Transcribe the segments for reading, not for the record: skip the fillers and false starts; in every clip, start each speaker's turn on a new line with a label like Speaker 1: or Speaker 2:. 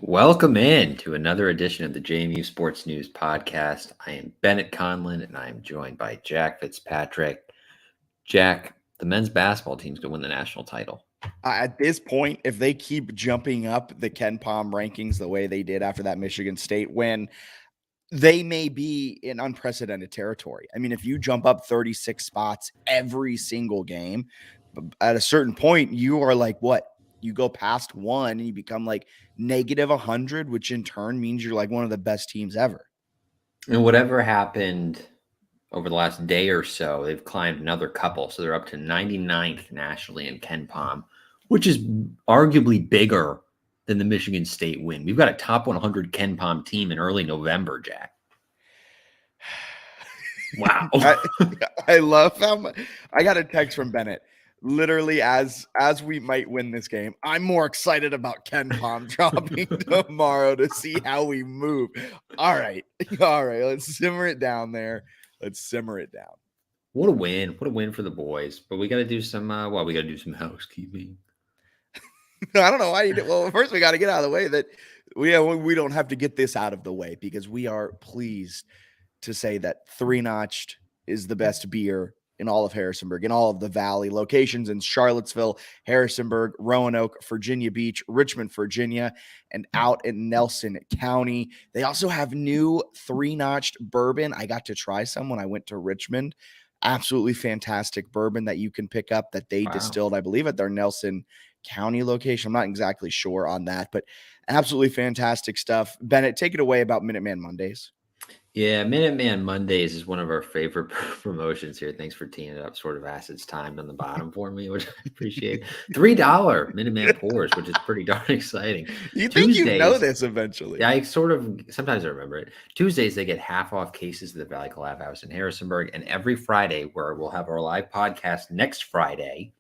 Speaker 1: Welcome in to another edition of the JMU Sports News Podcast. I am Bennett Conlin, and I am joined by Jack Fitzpatrick. Jack, the men's basketball team's going to win the national title.
Speaker 2: At this point, if they keep jumping up the KenPom rankings the way they did after that Michigan State win, they may be in unprecedented territory. I mean, if you jump up 36 spots every single game, at a certain point, you are like, what? You go past one and you become like negative 100, which in turn means you're like one of the best teams ever.
Speaker 1: And whatever happened over the last day or so, they've climbed another couple. So they're up to 99th nationally in KenPom, which is arguably bigger than the Michigan State win. We've got a top 100 KenPom team in early November, Jack. Wow.
Speaker 2: I love how much. I got a text from Bennett. Literally, as we might win this game, I'm more excited about KenPom dropping tomorrow to see how we move. All right. Let's simmer it down there.
Speaker 1: What a win! What a win for the boys. But we got to do some. We got to do some housekeeping.
Speaker 2: I don't know why you did. Well, first we got to get out of the way that we don't have to get this out of the way because we are pleased to say that Three Notched is the best beer in all of Harrisonburg, in all of the Valley. Locations in Charlottesville, Harrisonburg, Roanoke, Virginia Beach, Richmond, Virginia, and out in Nelson County. They also have new Three Notched bourbon. I got to try some when I went to Richmond. Absolutely fantastic bourbon that you can pick up that they distilled, I believe, at their Nelson County location. I'm not exactly sure on that, but absolutely fantastic stuff. Bennett, take it away about Minuteman Mondays.
Speaker 1: Yeah, Minuteman Mondays is one of our favorite promotions here. Thanks for teeing it up, sort of assets timed on the bottom for me, which I appreciate. $3 Minuteman pours, which is pretty darn exciting.
Speaker 2: You think you know this eventually.
Speaker 1: Yeah, I sometimes I remember it. Tuesdays, they get half off cases of the Valley Collab House in Harrisonburg. And every Friday, where we'll have our live podcast next Friday,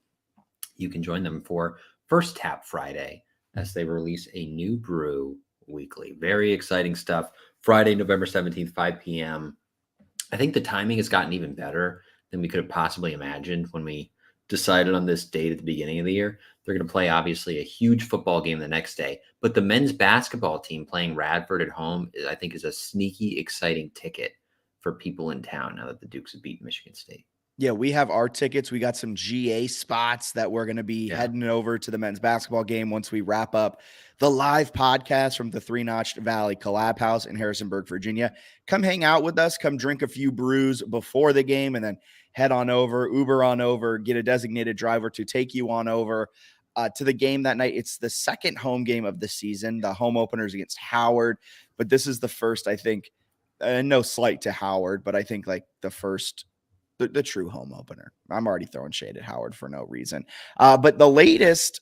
Speaker 1: you can join them for First Tap Friday as they release a new brew weekly. Very exciting stuff. Friday, November 17th, 5 p.m. I think the timing has gotten even better than we could have possibly imagined when we decided on this date at the beginning of the year. They're going to play, obviously, a huge football game the next day. But the men's basketball team playing Radford at home, I think, is a sneaky, exciting ticket for people in town now that the Dukes have beaten Michigan State.
Speaker 2: Yeah, we have our tickets. We got some GA spots that we're going to be heading over to the men's basketball game once we wrap up the live podcast from the Three Notched Valley Collab House in Harrisonburg, Virginia. Come hang out with us. Come drink a few brews before the game and then head on over, Uber on over, get a designated driver to take you on over to the game that night. It's the second home game of the season. The home opener is against Howard, but this is the first, I think, no slight to Howard, but I think like the first the true home opener. I'm already throwing shade at Howard for no reason. But the last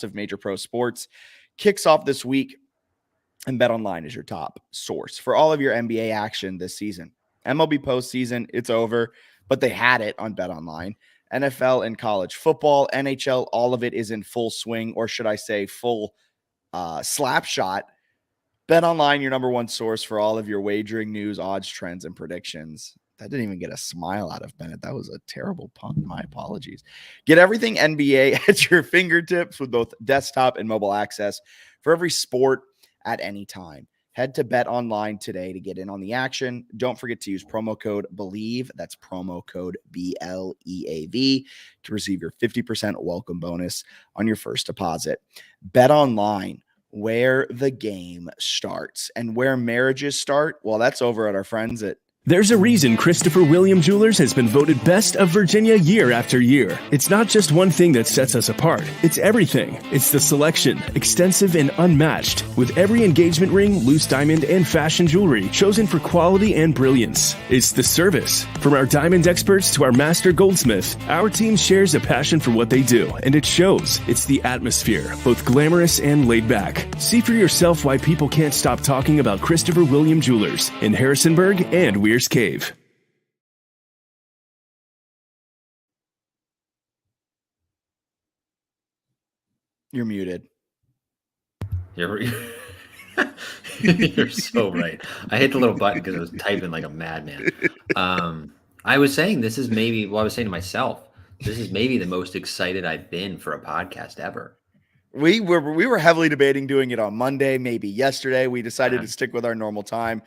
Speaker 2: of major pro sports kicks off this week, and BetOnline is your top source for all of your NBA action this season. MLB postseason, it's over, but they had it on BetOnline. NFL and college football, NHL, all of it is in full swing, or should I say full slap shot. BetOnline, your number one source for all of your wagering news, odds, trends, and predictions. That didn't even get a smile out of Bennett. That was a terrible pun. My apologies. Get everything NBA at your fingertips with both desktop and mobile access for every sport, at any time. Head to Bet Online today to get in on the action. Don't forget to use promo code BELIEVE. That's promo code BLEAV to receive your 50% welcome bonus on your first deposit. Bet Online, where the game starts. And where marriages start, well, that's over at our friends at
Speaker 3: There's a reason Christopher William Jewelers has been voted best of Virginia year after year. It's not just one thing that sets us apart. It's everything. It's the selection, extensive and unmatched, with every engagement ring, loose diamond, and fashion jewelry chosen for quality and brilliance. It's the service. From our diamond experts to our master goldsmith, our team shares a passion for what they do, and it shows. It's the atmosphere, both glamorous and laid back. See for yourself why people can't stop talking about Christopher William Jewelers in Harrisonburg and Weir's Cave.
Speaker 2: You're muted.
Speaker 1: You're so right. I hit the little button because I was typing like a madman. I was saying this is maybe, well, I was saying to myself, this is maybe the most excited I've been for a podcast ever.
Speaker 2: We were heavily debating doing it on Monday, maybe yesterday. We decided to stick with our normal time.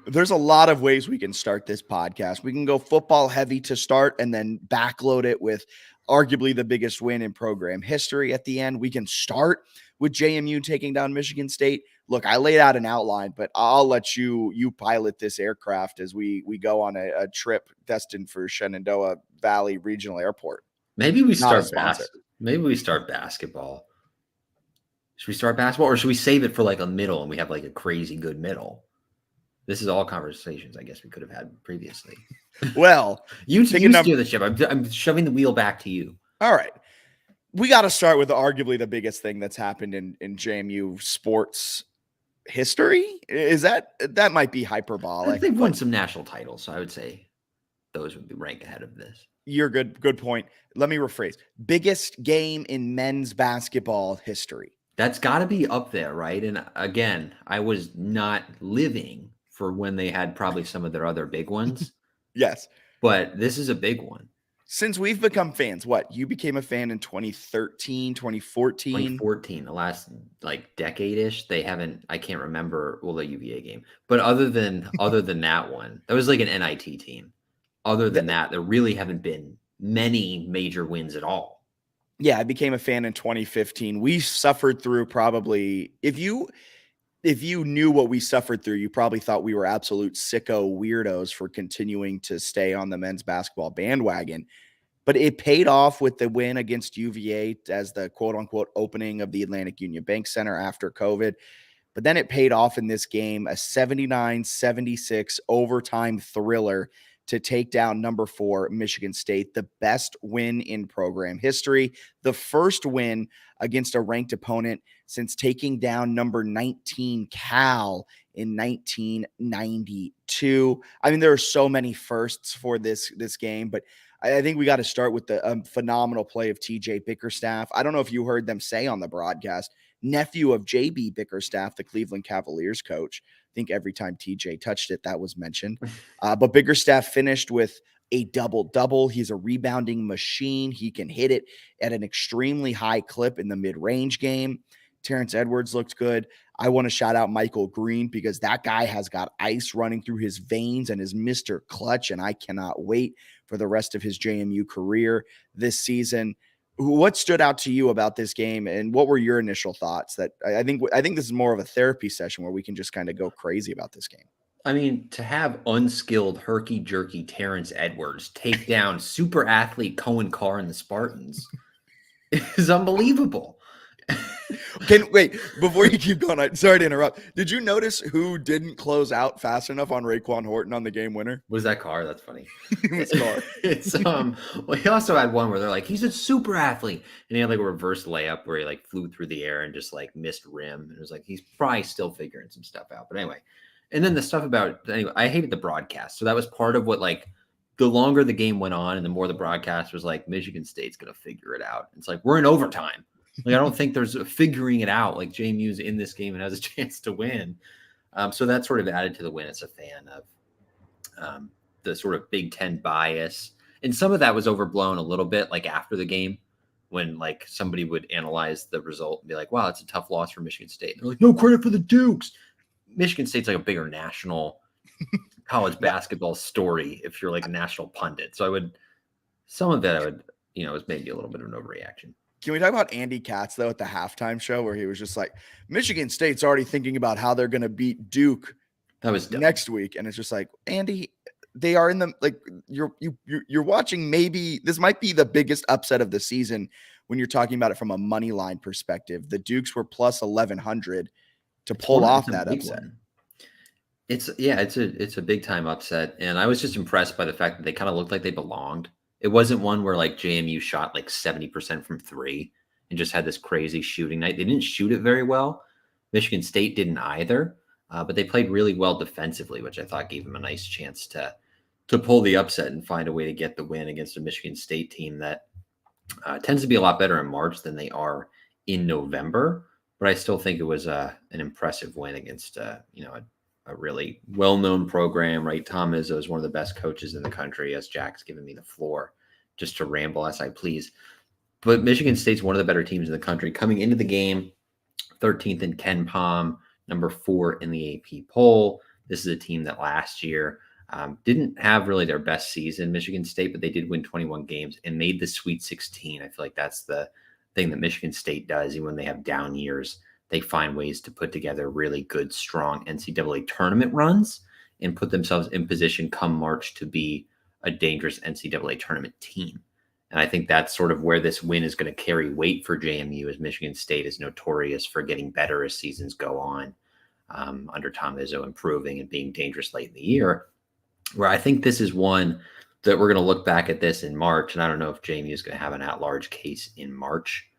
Speaker 2: There's a lot of ways we can start this podcast. We can go football heavy to start and then backload it with arguably the biggest win in program history at the end. We can start with JMU taking down Michigan State. Look, I laid out an outline, but I'll let you pilot this aircraft as we go on a trip destined for Shenandoah Valley Regional Airport.
Speaker 1: Maybe we start basketball. Should we start basketball, or should we save it for like a middle and we have like a crazy good middle? This is all conversations I guess we could have had previously.
Speaker 2: Well,
Speaker 1: you steer the ship. I'm shoving the wheel back to you.
Speaker 2: All right. We got to start with arguably the biggest thing that's happened in JMU sports history. Is that might be hyperbolic?
Speaker 1: They've won some national titles, so I would say those would be rank ahead of this.
Speaker 2: You're good point. Let me rephrase. Biggest game in men's basketball history.
Speaker 1: That's got to be up there, right? And again, I was not living for when they had probably some of their other big ones.
Speaker 2: Yes.
Speaker 1: But this is a big one.
Speaker 2: Since we've become fans, you became a fan in 2013, 2014?
Speaker 1: 2014, the last like decade-ish. I can't remember, the UVA game. But other than that one, that was like an NIT team. Other than that, there really haven't been many major wins at all.
Speaker 2: Yeah, I became a fan in 2015. We suffered through probably, if you knew what we suffered through, you probably thought we were absolute sicko weirdos for continuing to stay on the men's basketball bandwagon. But it paid off with the win against UVA as the quote-unquote opening of the Atlantic Union Bank Center after COVID. But then it paid off in this game, a 79-76 overtime thriller to take down number 4 Michigan State, the best win in program history, the first win against a ranked opponent since taking down number 19 Cal in 1992. I mean, there are so many firsts for this game, but I think we got to start with the phenomenal play of TJ Bickerstaff. I don't know if you heard them say on the broadcast, nephew of JB Bickerstaff, the Cleveland Cavaliers coach. I think every time TJ touched it, that was mentioned. But Bickerstaff finished with a double-double. He's a rebounding machine. He can hit it at an extremely high clip in the mid-range game. Terrence Edwards looked good. I want to shout out Michael Green because that guy has got ice running through his veins and is Mr. Clutch, and I cannot wait for the rest of his JMU career this season. What stood out to you about this game, and what were your initial thoughts? That I think this is more of a therapy session where we can just kind of go crazy about this game.
Speaker 1: I mean, to have unskilled, herky-jerky Terrence Edwards take down super athlete Cohen Carr and the Spartans is unbelievable.
Speaker 2: Wait, before you keep going, sorry to interrupt. Did you notice who didn't close out fast enough on Raekwon Horton on the game winner?
Speaker 1: Was that Carr? That's funny.
Speaker 2: It was Carr.
Speaker 1: It's well, he also had one where they're like, he's a super athlete, and he had like a reverse layup where he like flew through the air and just like missed rim. And it was like he's probably still figuring some stuff out. But anyway, and then the stuff about I hated the broadcast, so that was part of what like the longer the game went on and the more the broadcast was like Michigan State's gonna figure it out. It's like we're in overtime. Like, I don't think there's a figuring it out. Like JMU's in this game and has a chance to win. So that sort of added to the win as a fan of the sort of Big Ten bias. And some of that was overblown a little bit, like after the game. when like somebody would analyze the result and be like, wow, it's a tough loss for Michigan State. And they're like, no credit for the Dukes. Michigan State's like a bigger national college basketball story if you're like a national pundit. So some of that I would, was maybe a little bit of an overreaction.
Speaker 2: Can we talk about Andy Katz, though, at the halftime show where he was just like, Michigan State's already thinking about how they're going to beat Duke next week. And it's just like, Andy, they are in the, like, you're watching, maybe this might be the biggest upset of the season when you're talking about it from a money line perspective. The Dukes were plus 1,100 to pull off that upset.
Speaker 1: It's a big time upset. And I was just impressed by the fact that they kind of looked like they belonged. It wasn't one where like JMU shot like 70% from three and just had this crazy shooting night. They didn't shoot it very well. Michigan State didn't either, but they played really well defensively, which I thought gave them a nice chance to pull the upset and find a way to get the win against a Michigan State team that tends to be a lot better in March than they are in November. But I still think it was an impressive win against a really well-known program, right? Tom Izzo is one of the best coaches in the country, as Jack's given me the floor just to ramble as I please. But Michigan State's one of the better teams in the country. Coming into the game, 13th in KenPom, number 4 in the AP poll. This is a team that last year didn't have really their best season, Michigan State, but they did win 21 games and made the Sweet 16. I feel like that's the thing that Michigan State does. Even when they have down years, they find ways to put together really good, strong NCAA tournament runs and put themselves in position come March to be a dangerous NCAA tournament team. And I think that's sort of where this win is going to carry weight for JMU, as Michigan State is notorious for getting better as seasons go on, under Tom Izzo improving and being dangerous late in the year, where I think this is one that we're going to look back at this in March. And I don't know if JMU is going to have an at-large case in March,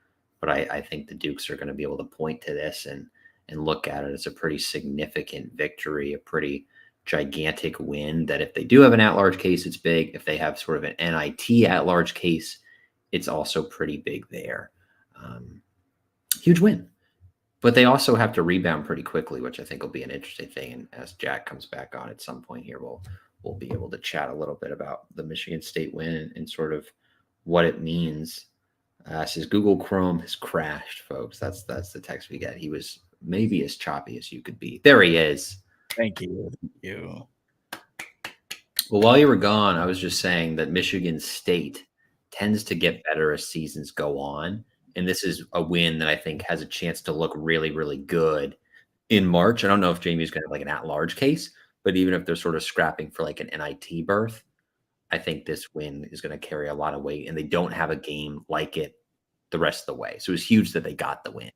Speaker 1: but I think the Dukes are going to be able to point to this and look at it as a pretty significant victory, a pretty gigantic win, that if they do have an at-large case, it's big. If they have sort of an NIT at-large case, it's also pretty big there. Huge win. But they also have to rebound pretty quickly, which I think will be an interesting thing. And as Jack comes back on at some point here, we'll be able to chat a little bit about the Michigan State win and sort of what it means. Says Google Chrome has crashed, folks. That's the text we get. He was maybe as choppy as you could be. There he is.
Speaker 2: Thank you.
Speaker 1: Well, while you were gone, I was just saying that Michigan State tends to get better as seasons go on. And this is a win that I think has a chance to look really, really good in March. I don't know if JMU is going to have like an at-large case, but even if they're sort of scrapping for like an NIT berth, I think this win is going to carry a lot of weight, and they don't have a game like it the rest of the way. So it was huge that they got the win.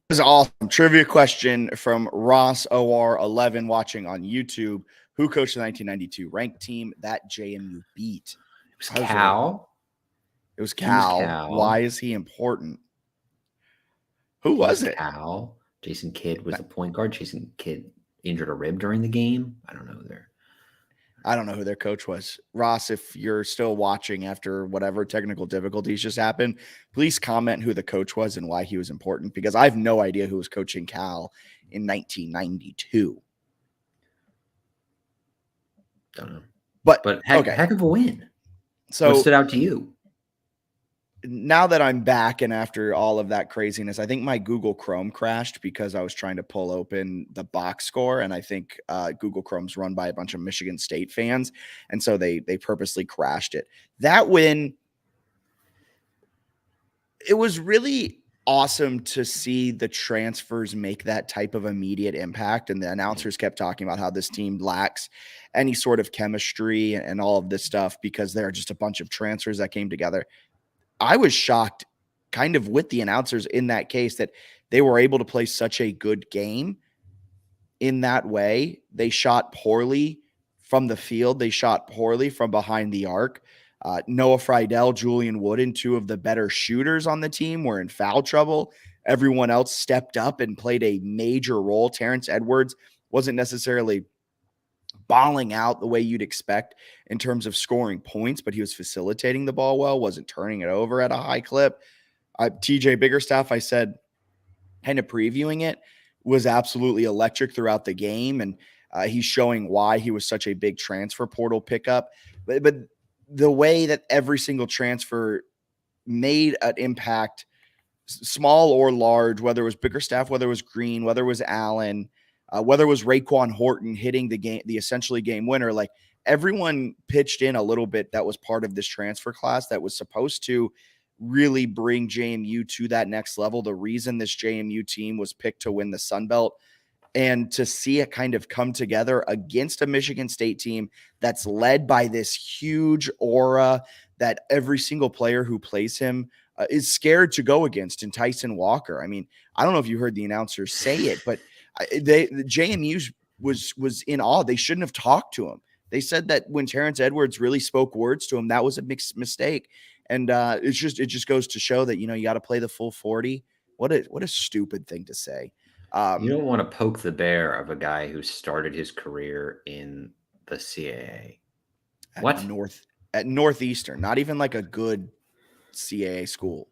Speaker 2: This is awesome. Trivia question from Ross OR11 watching on YouTube. Who coached the 1992 ranked team that JMU beat?
Speaker 1: It was Cal.
Speaker 2: It was Cal. Why is he important? Who was it?
Speaker 1: Cal. Jason Kidd was the point guard. Jason Kidd injured a rib during the game. I don't know who their coach was. Ross, if you're still watching after whatever technical difficulties just happened, please comment who the coach was and why he was important, because I have no idea who was coaching Cal in 1992. Don't know.
Speaker 2: But
Speaker 1: heck of a win.
Speaker 2: So
Speaker 1: what stood out to you?
Speaker 2: Now that I'm back and after all of that craziness, I think my Google Chrome crashed because I was trying to pull open the box score. And I think Google Chrome's run by a bunch of Michigan State fans. And so they purposely crashed it. That win, it was really awesome to see the transfers make that type of immediate impact. And the announcers kept talking about how this team lacks any sort of chemistry and all of this stuff because there are just a bunch of transfers that came together. I was shocked kind of with the announcers in that case that they were able to play such a good game in that way. They shot poorly from the field. They shot poorly from behind the arc. Noah Friedel, Julian Wooden, two of the better shooters on the team, were in foul trouble. Everyone else stepped up and played a major role. Terrence Edwards wasn't necessarily balling out the way you'd expect in terms of scoring points, but he was facilitating the ball well, wasn't turning it over at a high clip. TJ Biggerstaff, I said, kind of previewing it, was absolutely electric throughout the game, and he's showing why he was such a big transfer portal pickup. But the way that every single transfer made an impact, small or large, whether it was Bickerstaff, whether it was Green, whether it was Allen, whether it was Raekwon Horton hitting the essentially game winner. Like, everyone pitched in a little bit that was part of this transfer class that was supposed to really bring JMU to that next level. The reason this JMU team was picked to win the Sun Belt, and to see it kind of come together against a Michigan State team that's led by this huge aura that every single player who plays him is scared to go against, in Tyson Walker. I mean, I don't know if you heard the announcers say it, but the JMU was in awe. They shouldn't have talked to him. They said that when Terrence Edwards really spoke words to him, that was a mistake. And it just goes to show that, you got to play the full 40. What a stupid thing to say.
Speaker 1: You don't want to poke the bear of a guy who started his career in the CAA.
Speaker 2: At Northeastern, not even like a good CAA school.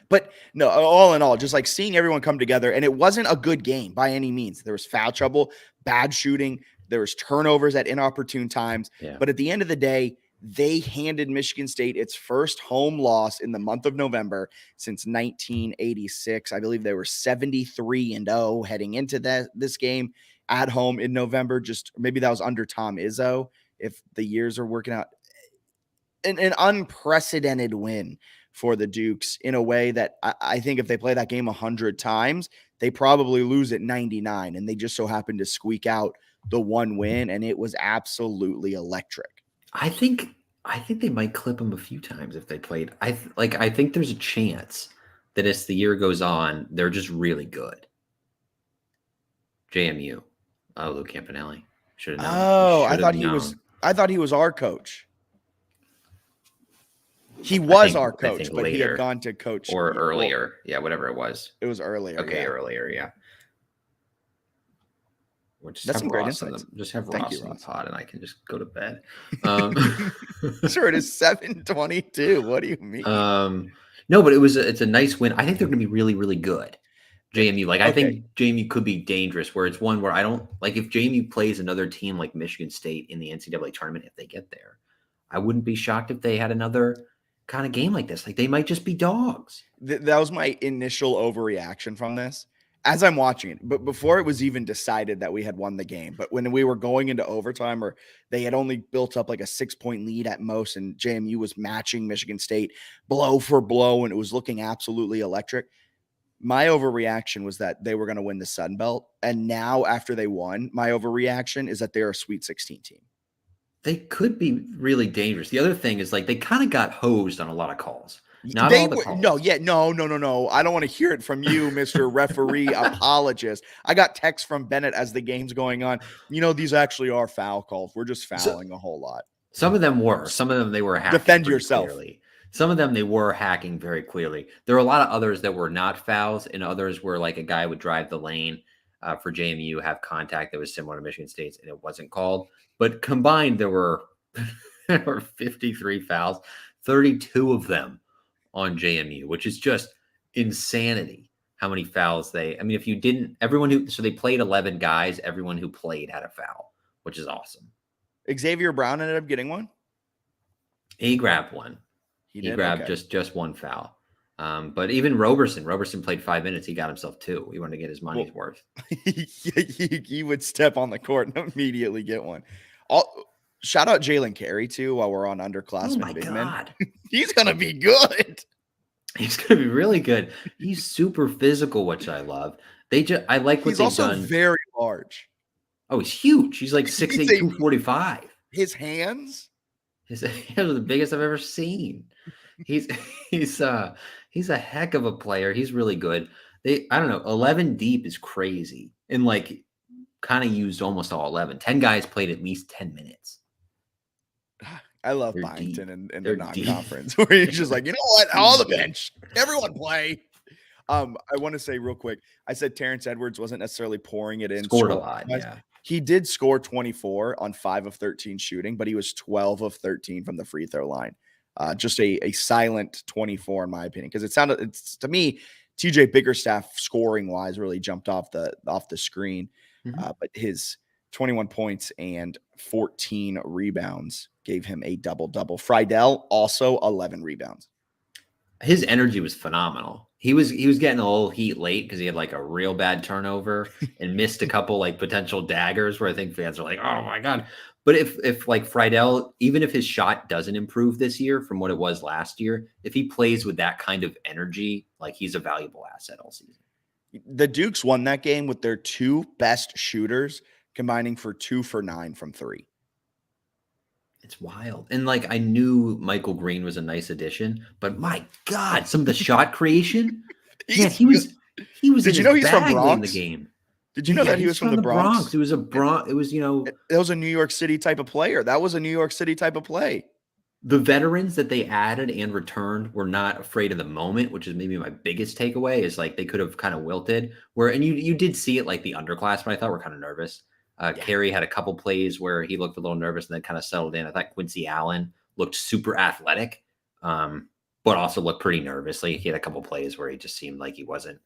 Speaker 2: But no, all in all, just like seeing everyone come together, and it wasn't a good game by any means. There was foul trouble, bad shooting, there was turnovers at inopportune times. Yeah. But at the end of the day, they handed Michigan State its first home loss in the month of November since 1986. I believe they were 73-0 heading into this game at home in November. Just maybe that was under Tom Izzo, if the years are working out. An unprecedented win for the Dukes in a way that I think if they play that game 100 times, they probably lose at 99. And they just so happened to squeak out the one win, and it was absolutely electric.
Speaker 1: I think they might clip them a few times if they played. I think there's a chance that as the year goes on, they're just really good. JMU, Lou Campanelli should have known.
Speaker 2: Oh, I thought he was our coach. He was our coach, but later, he had gone to coach
Speaker 1: or earlier. Yeah, whatever it was.
Speaker 2: It was earlier.
Speaker 1: Okay, yeah. Earlier, yeah.
Speaker 2: That's some great insights.
Speaker 1: Just have Ross in the pod, and I can just go to bed.
Speaker 2: Sure, it is 7:22. What do you mean?
Speaker 1: No, but it's a nice win. I think they're going to be really, really good. JMU, I think JMU could be dangerous. Where it's one where I don't like if JMU plays another team like Michigan State in the NCAA tournament. If they get there, I wouldn't be shocked if they had another kind of game like this. Like, they might just be dogs.
Speaker 2: That was my initial overreaction from this as I'm watching it, but before it was even decided that we had won the game. But when we were going into overtime, or they had only built up like a 6-point lead at most, and JMU was matching Michigan State blow for blow, and it was looking absolutely electric. My overreaction was that they were going to win the Sun Belt. And now after they won, my overreaction is that they're a Sweet 16 team.
Speaker 1: They could be really dangerous. The other thing is, they kind of got hosed on a lot of calls. Not all the calls.
Speaker 2: No. I don't want to hear it from you, Mr. Referee apologist. I got texts from Bennett as the game's going on. These actually are foul calls. We're just fouling a whole lot.
Speaker 1: Some of them were. Some of them they were hacking.
Speaker 2: Defend yourself.
Speaker 1: Clearly. Some of them they were hacking very clearly. There were a lot of others that were not fouls, and others where a guy would drive the lane for JMU, have contact that was similar to Michigan State's, and it wasn't called. But combined, there were 53 fouls, 32 of them on JMU, which is just insanity. How many fouls if you didn't, so they played 11 guys, everyone who played had a foul, which is awesome.
Speaker 2: Xavier Brown ended up getting one.
Speaker 1: He grabbed one. He grabbed just one foul. But even Roberson played 5 minutes. He got himself 2. He wanted to get his money's worth.
Speaker 2: He would step on the court and immediately get one. Shout out Jalen Carey too, while we're on underclassmen big men. He's gonna be good.
Speaker 1: He's gonna be really good. He's super physical, which I love. I like what they've done.
Speaker 2: He's also very large.
Speaker 1: Oh, he's huge. He's like 6'8", 245.
Speaker 2: His hands
Speaker 1: are the biggest I've ever seen. He's a heck of a player. He's really good. I don't know. 11 deep is crazy, and kind of used almost all 11. 10 guys played at least 10 minutes.
Speaker 2: I love Byington and the non-conference where he's just like, you know what? All the bench, everyone play. I want to say real quick, I said Terrence Edwards wasn't necessarily pouring it in.
Speaker 1: Scored a lot, yeah.
Speaker 2: He did score 24 on 5 of 13 shooting, but he was 12 of 13 from the free throw line. Just a silent 24 in my opinion, because it's to me, TJ Bickerstaff scoring wise really jumped off the screen. Mm-hmm. But his 21 points and 14 rebounds gave him a double-double. Friedel also 11 rebounds.
Speaker 1: his energy was phenomenal. He was getting a little heat late because he had like a real bad turnover and missed a couple like potential daggers where I think fans are like, oh my God. But if like Friedel, even if his shot doesn't improve this year from what it was last year, if he plays with that kind of energy, like he's a valuable asset all season.
Speaker 2: The Dukes won that game with their 2 best shooters combining for 2 for 9 from 3.
Speaker 1: It's wild. And like I knew Michael Green was a nice addition, but my God, some of the shot creation. Yeah, he was
Speaker 2: Did you know he's from
Speaker 1: in the
Speaker 2: Bronx?
Speaker 1: game.
Speaker 2: Did you know that he was from the Bronx?
Speaker 1: It was a Bronx. It was,
Speaker 2: that was a New York City type of player. That was a New York City type of play.
Speaker 1: The veterans that they added and returned were not afraid of the moment, which is maybe my biggest takeaway is like they could have kind of wilted and you did see it like the underclassmen I thought were kind of nervous. Carey had a couple plays where he looked a little nervous and then kind of settled in. I thought Quincy Allen looked super athletic, but also looked pretty nervous. Like he had a couple plays where he just seemed like he wasn't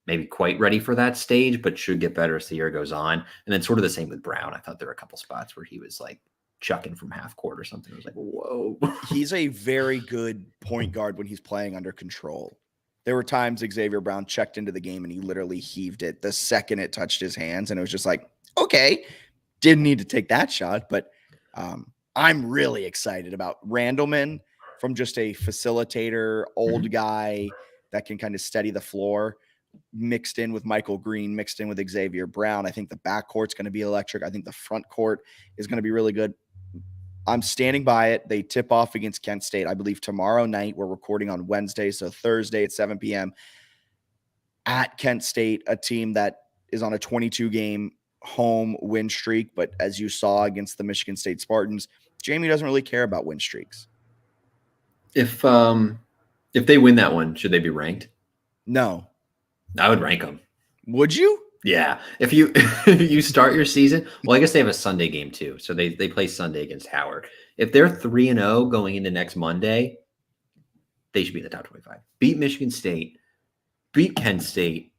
Speaker 1: maybe quite ready for that stage, but should get better as the year goes on. And then sort of the same with Brown. I thought there were a couple spots where he was like chucking from half court or something. It was like, whoa.
Speaker 2: He's a very good point guard when he's playing under control. There were times Xavier Brown checked into the game and he literally heaved it the second it touched his hands. And it was just like, okay, didn't need to take that shot. But I'm really excited about Randleman from just a facilitator, old guy that can kind of steady the floor, mixed in with Michael Green, mixed in with Xavier Brown. I think the backcourt's going to be electric. I think the front court is going to be really good. I'm standing by it. They tip off against Kent State, I believe, tomorrow night. We're recording on Wednesday, so Thursday at 7 p.m. at Kent State, a team that is on a 22-game home win streak. But as you saw against the Michigan State Spartans, JMU doesn't really care about win streaks.
Speaker 1: If they win that one, should they be ranked?
Speaker 2: No.
Speaker 1: I would rank them.
Speaker 2: Would you?
Speaker 1: Yeah. If you start your season, well, I guess they have a Sunday game too. So they play Sunday against Howard. If they're 3-0 going into next Monday, they should be in the top 25. Beat Michigan State, beat Kent State.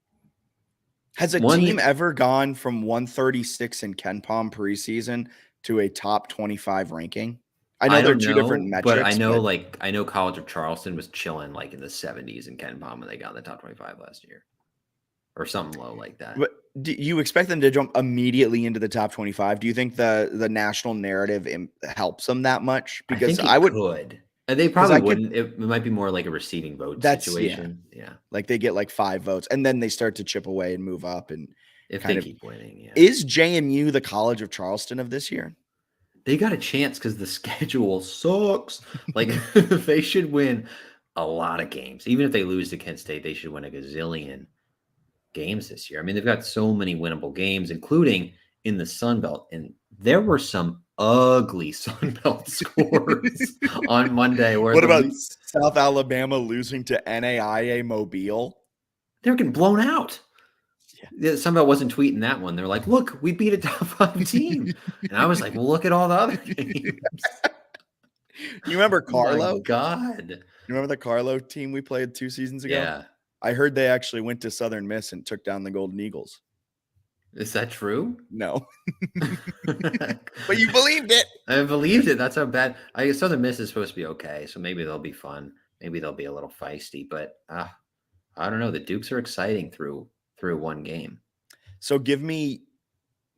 Speaker 2: Has a team ever gone from 136 in KenPom preseason to a top 25 ranking? I know they're two different metrics.
Speaker 1: But I know College of Charleston was chilling like in the 70s in KenPom when they got in the top 25 last year. Or something low like that.
Speaker 2: But do you expect them to jump immediately into the top 25? Do you think the national narrative helps them that much? Because I would. Could.
Speaker 1: They probably wouldn't. It might be more like a receiving vote situation. Yeah.
Speaker 2: Like they get like 5 votes and then they start to chip away and move up. And
Speaker 1: if they keep winning, yeah.
Speaker 2: Is JMU the College of Charleston of this year?
Speaker 1: They got a chance because the schedule sucks. Like they should win a lot of games. Even if they lose to Kent State, they should win a gazillion games this year. I mean, they've got so many winnable games, including in the Sun Belt. And there were some ugly Sun Belt scores on Monday. What
Speaker 2: about South Alabama losing to NAIA Mobile?
Speaker 1: They're getting blown out. Yeah. Sun Belt wasn't tweeting that one. They're like, look, we beat a top 5 team. And I was like, well, look at all the other games.
Speaker 2: You remember Carlo?
Speaker 1: Oh my God.
Speaker 2: You remember the Carlo team we played 2 seasons ago?
Speaker 1: Yeah.
Speaker 2: I heard they actually went to Southern Miss and took down the Golden Eagles.
Speaker 1: Is that true?
Speaker 2: No. But you believed it.
Speaker 1: I believed it. That's how bad. I guess Southern Miss is supposed to be okay. So maybe they'll be fun. Maybe they'll be a little feisty. But I don't know. The Dukes are exciting through one game.
Speaker 2: So give me,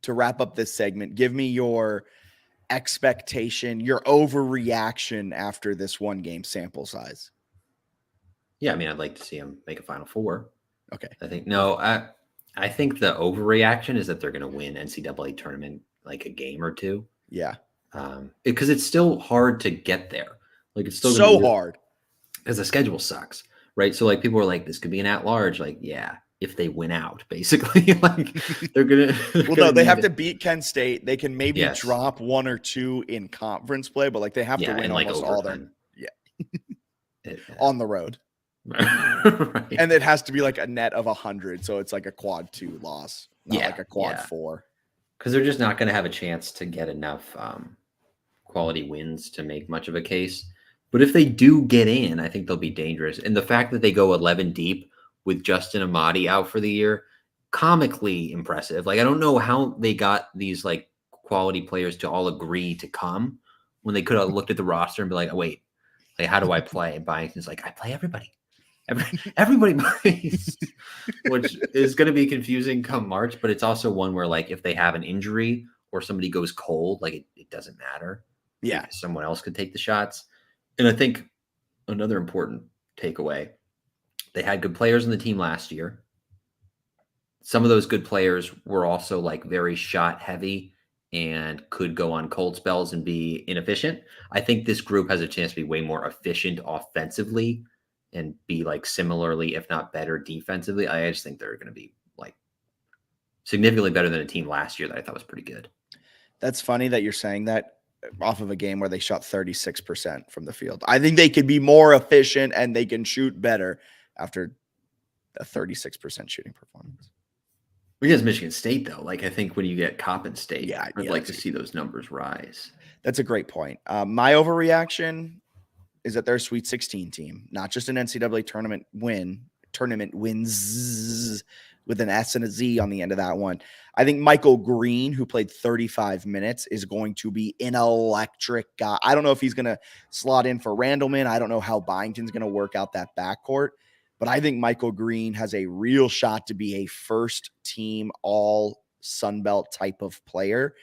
Speaker 2: to wrap up this segment, give me your expectation, your overreaction after this 1 game sample size.
Speaker 1: Yeah, I mean, I'd like to see them make a Final Four.
Speaker 2: Okay.
Speaker 1: I think I think the overreaction is that they're going to win NCAA tournament like a game or 2.
Speaker 2: Yeah.
Speaker 1: Because it's still hard to get there. Like it's still
Speaker 2: so hard
Speaker 1: because the schedule sucks, right? So like people are like, this could be an at-large. Like, yeah, if they win out, basically, like they're gonna.
Speaker 2: Well, no, they have to beat Kent State. They can maybe drop 1 or 2 in conference play, but like they have to win almost all their. Yeah. On the road.
Speaker 1: Right.
Speaker 2: And it has to be like a net of 100, so it's like a quad 2 loss, not like a quad 4.
Speaker 1: Because they're just not going to have a chance to get enough quality wins to make much of a case. But if they do get in, I think they'll be dangerous. And the fact that they go 11 deep with Justin Amati out for the year, comically impressive. Like I don't know how they got these like quality players to all agree to come when they could have looked at the roster and be like, oh, wait. Like, how do I play? And Byington's like, I play everybody. Everybody plays, which is going to be confusing come March. But it's also one where, like, if they have an injury or somebody goes cold, like it doesn't matter.
Speaker 2: Yeah,
Speaker 1: someone else could take the shots. And I think another important takeaway: they had good players in the team last year. Some of those good players were also like very shot heavy and could go on cold spells and be inefficient. I think this group has a chance to be way more efficient offensively and be like similarly, if not better, defensively. I just think they're going to be like significantly better than a team last year that I thought was pretty good.
Speaker 2: That's funny that you're saying that off of a game where they shot 36% from the field. I think they could be more efficient and they can shoot better after a 36% shooting performance.
Speaker 1: Because Michigan State, though, like I think when you get Coppin State,
Speaker 2: Yeah,
Speaker 1: I'd like to see those numbers rise.
Speaker 2: That's a great point. My overreaction is that they're a Sweet 16 team, not just an NCAA tournament win. Tournament wins with an S and a Z on the end of that one. I think Michael Green, who played 35 minutes, is going to be an electric guy. I don't know if he's going to slot in for Randleman. I don't know how Byington's going to work out that backcourt. But I think Michael Green has a real shot to be a first-team all Sunbelt type of player.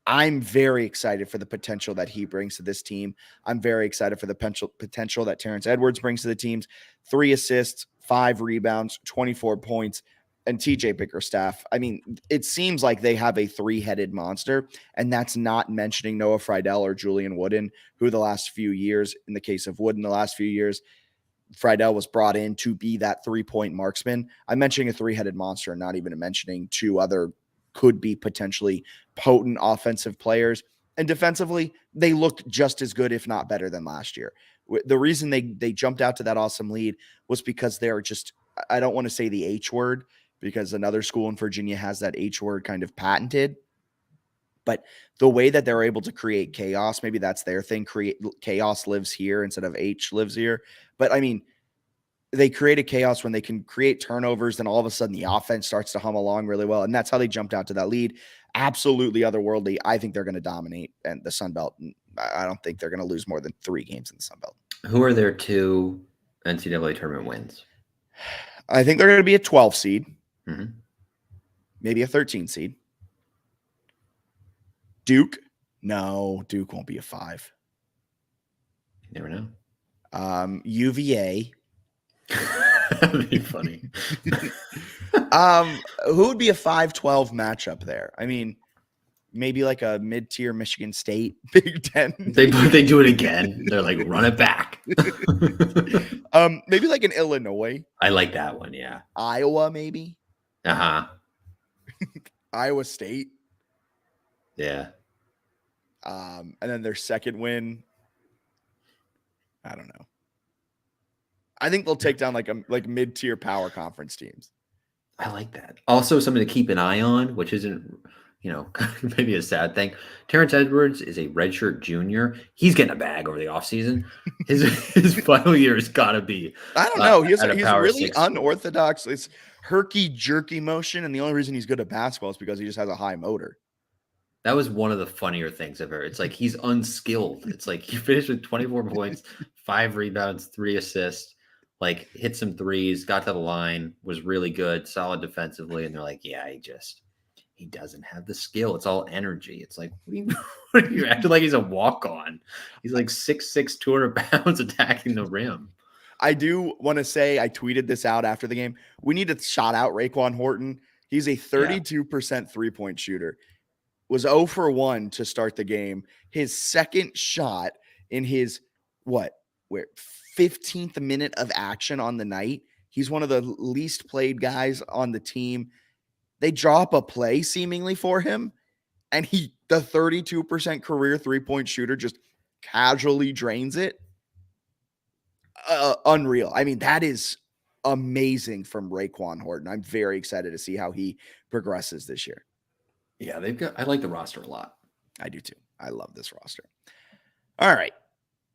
Speaker 2: I'm very excited for the potential that he brings to this team. I'm very excited for the potential that Terrence Edwards brings to the teams. 3 assists, 5 rebounds, 24 points, and TJ Bickerstaff. I mean, it seems like they have a 3-headed monster, and that's not mentioning Noah Friedel or Julian Wooden, who the last few years, in the case of Wooden, the last few years, Friedel was brought in to be that 3-point marksman. I'm mentioning a 3-headed monster and not even mentioning 2 other could be potentially potent offensive players. And defensively, they looked just as good, if not better than last year. The reason they jumped out to that awesome lead was because they're just, I don't want to say the H word because another school in Virginia has that H word kind of patented. But the way that they're able to create chaos, maybe that's their thing. Create chaos lives here instead of H lives here. But I mean, they created chaos when they can create turnovers. Then all of a sudden the offense starts to hum along really well. And that's how they jumped out to that lead. Absolutely otherworldly. I think they're going to dominate and the Sun Belt. I don't think they're going to lose more than 3 games in the Sun Belt.
Speaker 1: Who are their 2 NCAA tournament wins?
Speaker 2: I think they're going to be a 12 seed,
Speaker 1: maybe
Speaker 2: a 13 seed. Duke? No, Duke won't be a 5.
Speaker 1: You never know.
Speaker 2: UVA.
Speaker 1: That'd be funny.
Speaker 2: Who would be a 5-12 matchup there? I mean, maybe like a mid-tier Michigan State, Big Ten.
Speaker 1: They do it again. They're like, run it back.
Speaker 2: Maybe like an Illinois.
Speaker 1: I like that one. Yeah.
Speaker 2: Iowa, maybe. Iowa State.
Speaker 1: Yeah.
Speaker 2: And then their second win, I don't know. I think they'll take down like mid-tier power conference teams.
Speaker 1: I like that. Also, something to keep an eye on, which isn't, maybe a sad thing. Terrence Edwards is a redshirt junior. He's getting a bag over the offseason. His final year has got to be.
Speaker 2: I don't know. He's really
Speaker 1: 6.
Speaker 2: unorthodox. It's herky-jerky motion, and the only reason he's good at basketball is because he just has a high motor.
Speaker 1: That was one of the funnier things I've heard. It's like he's unskilled. It's like he finished with 24 points, 5 rebounds, 3 assists, like hit some threes, got to the line, was really good, solid defensively. And they're like, yeah, he doesn't have the skill. It's all energy. It's like, what are you acting like he's a walk-on? He's like 6'6", 200 pounds attacking the rim.
Speaker 2: I do want to say, I tweeted this out after the game. We need to shout out Raekwon Horton. He's a 32% three-point shooter. Was 0 for 1 to start the game. His second shot in his 15th minute of action on the night. He's one of the least played guys on the team. They drop a play seemingly for him, and the 32% career three-point shooter just casually drains it. Unreal. I mean, that is amazing from Raekwon Horton. I'm very excited to see how he progresses this year.
Speaker 1: Yeah, I like the roster a lot.
Speaker 2: I do too. I love this roster. All right.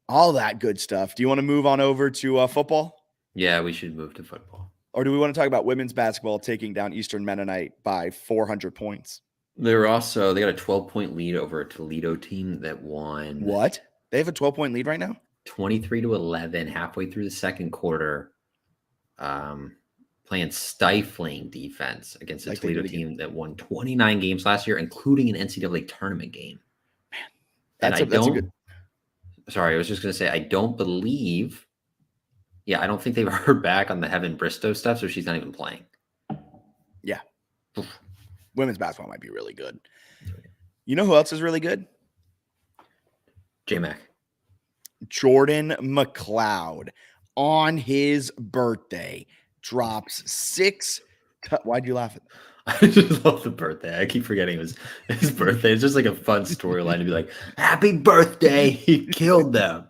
Speaker 2: All that good stuff. Do you want to move on over to football?
Speaker 1: Yeah, we should move to football.
Speaker 2: Or do we want to talk about women's basketball taking down Eastern Mennonite by 400 points?
Speaker 1: They got a 12-point lead over a Toledo team that won.
Speaker 2: What? They have a 12-point lead right now?
Speaker 1: 23-11, halfway through the second quarter, playing stifling defense against a Toledo team that won 29 games last year, including an NCAA tournament game. Man, that's a good. Sorry, I was just going to say, I don't believe. Yeah, I don't think they've heard back on the Heaven Bristow stuff, so she's not even playing.
Speaker 2: Yeah. Women's basketball might be really good. You know who else is really good?
Speaker 1: J-Mac.
Speaker 2: Jordan McLeod on his birthday drops 6. Why'd you laugh at that?
Speaker 1: I just love the birthday. I keep forgetting it was his birthday. It's just like a fun storyline to be like, happy birthday. He killed them.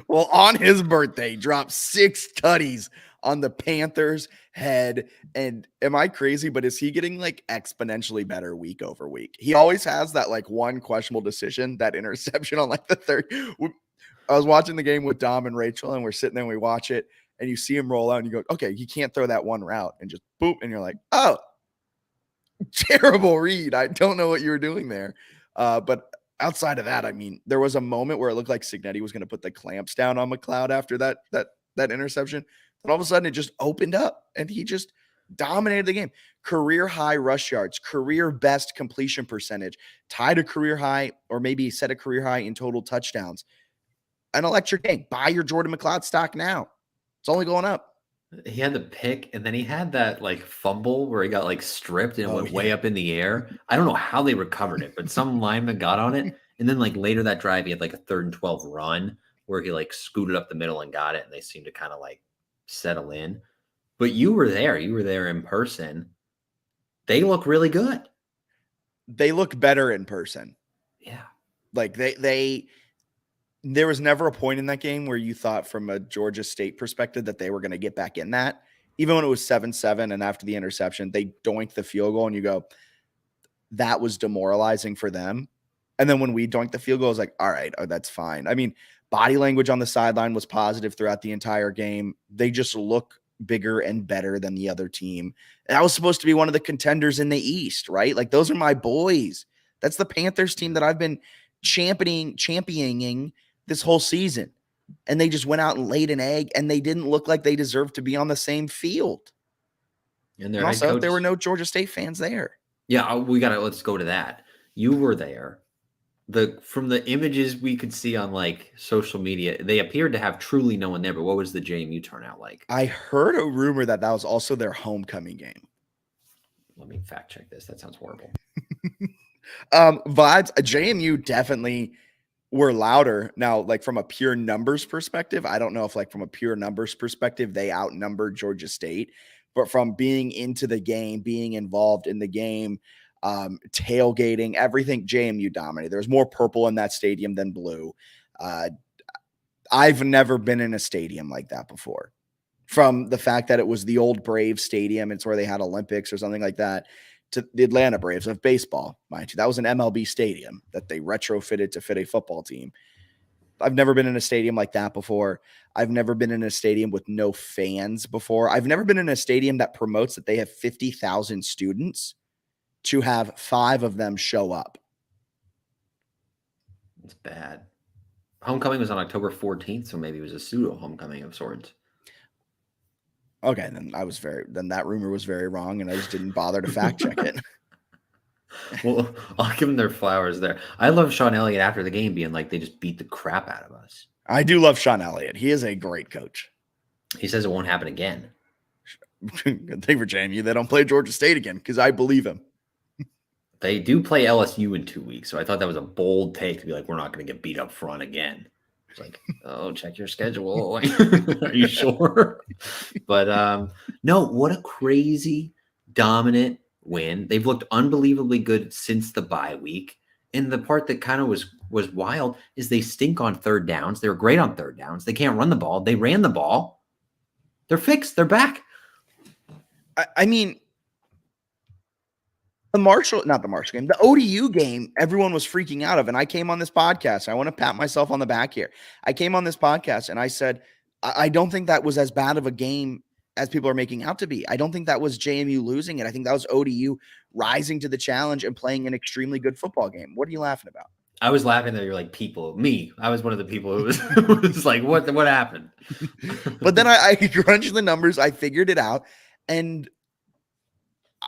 Speaker 2: Well, on his birthday, dropped 6 tutties on the Panthers' head. And am I crazy? But is he getting like exponentially better week over week? He always has that like one questionable decision, that interception on like the third. I was watching the game with Dom and Rachel, and we're sitting there and we watch it, and you see him roll out, and you go, okay, you can't throw that one route, and just boop, and you're like, oh, terrible read. I don't know what you were doing there. But outside of that, I mean, there was a moment where it looked like Signetti was going to put the clamps down on McLeod after that interception. And all of a sudden, it just opened up, and he just dominated the game. Career high rush yards, career best completion percentage, tied a career high, or maybe set a career high in total touchdowns. An electric game. Buy your Jordan McLeod stock now. It's only going up.
Speaker 1: He had the pick, and then he had that like fumble where he got like stripped and it went way up in the air. I don't know how they recovered it, but some lineman got on it. And then like later that drive, he had like a 3rd and 12 run where he like scooted up the middle and got it. And they seemed to kind of like settle in. But you were there. You were there in person. They look really good.
Speaker 2: They look better in person.
Speaker 1: Yeah.
Speaker 2: Like there was never a point in that game where you thought from a Georgia State perspective that they were going to get back in that. Even when it was 7-7 and after the interception, they doinked the field goal and you go, that was demoralizing for them. And then when we doinked the field goal, I was like, all right, that's fine. I mean, body language on the sideline was positive throughout the entire game. They just look bigger and better than the other team. And that was supposed to be one of the contenders in the East, right? Like those are my boys. That's the Panthers team that I've been championing this whole season, and they just went out and laid an egg, and they didn't look like they deserved to be on the same field. And also, there were no Georgia State fans there.
Speaker 1: Yeah, let's go to that. You were there. From the images we could see on like social media, they appeared to have truly no one there. But what was the JMU turnout like?
Speaker 2: I heard a rumor that was also their homecoming game.
Speaker 1: Let me fact check this. That sounds horrible.
Speaker 2: Vibes. JMU definitely were louder. Now, like from a pure numbers perspective, I don't know if like from a pure numbers perspective, they outnumbered Georgia State, but from being into the game, being involved in the game, tailgating, everything, JMU dominated. There was more purple in that stadium than blue. I've never been in a stadium like that before. From the fact that it was the old Braves Stadium, it's where they had Olympics or something like that, to the Atlanta Braves of baseball, mind you. That was an MLB stadium that they retrofitted to fit a football team. I've never been in a stadium like that before. I've never been in a stadium with no fans before. I've never been in a stadium that promotes that they have 50,000 students to have 5 of them show up.
Speaker 1: It's bad. Homecoming was on October 14th, so maybe it was a pseudo homecoming of sorts.
Speaker 2: Okay, then that rumor was very wrong, and I just didn't bother to fact check it.
Speaker 1: Well, I'll give them their flowers there. I love Sean Elliott after the game being like, they just beat the crap out of us.
Speaker 2: I do love Sean Elliott. He is a great coach.
Speaker 1: He says it won't happen again.
Speaker 2: Good thing for JMU. They don't play Georgia State again because I believe him.
Speaker 1: They do play LSU in 2 weeks, so I thought that was a bold take to be like, we're not going to get beat up front again. It's like, oh, check your schedule. Are you sure? But no, what a crazy, dominant win. They've looked unbelievably good since the bye week. And the part that kind of was wild is they stink on third downs. They were great on third downs. They can't run the ball. They ran the ball. They're fixed. They're back.
Speaker 2: I mean, the ODU game, everyone was freaking out of. And I came on this podcast. I want to pat myself on the back here. I came on this podcast and I said, I don't think that was as bad of a game as people are making out to be. I don't think that was JMU losing it. I think that was ODU rising to the challenge and playing an extremely good football game. What are you laughing about?
Speaker 1: I was laughing that you're like I was one of the people who was like, what happened?
Speaker 2: But then I crunched the numbers. I figured it out. And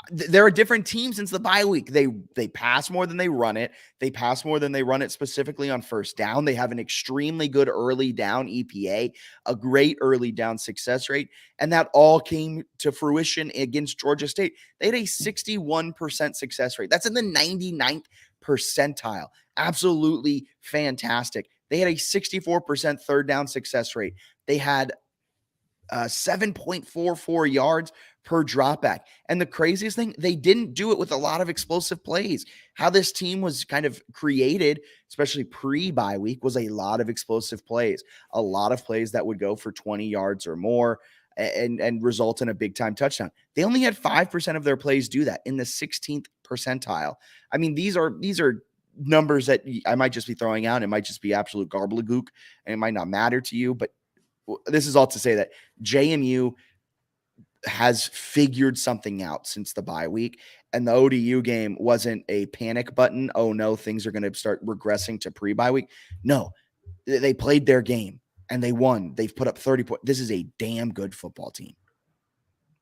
Speaker 2: there are different teams since the bye week. They pass more than they run it. They pass more than they run it specifically on first down. They have an extremely good early down EPA, a great early down success rate. And that all came to fruition against Georgia State. They had a 61% success rate. That's in the 99th percentile. Absolutely fantastic. They had a 64% third down success rate. They had 7.44 yards per dropback. And the craziest thing, they didn't do it with a lot of explosive plays. How this team was kind of created, especially pre-bye week, was a lot of explosive plays, a lot of plays that would go for 20 yards or more and result in a big-time touchdown. They only had 5% of their plays do that in the 16th percentile. I mean, these are numbers that I might just be throwing out. It might just be absolute gobbledygook, and it might not matter to you, but this is all to say that JMU has figured something out since the bye week, and the ODU game wasn't a panic button. Oh no, things are going to start regressing to pre-bye week. No, they played their game and they won. They've put up 30 points. This is a damn good football team.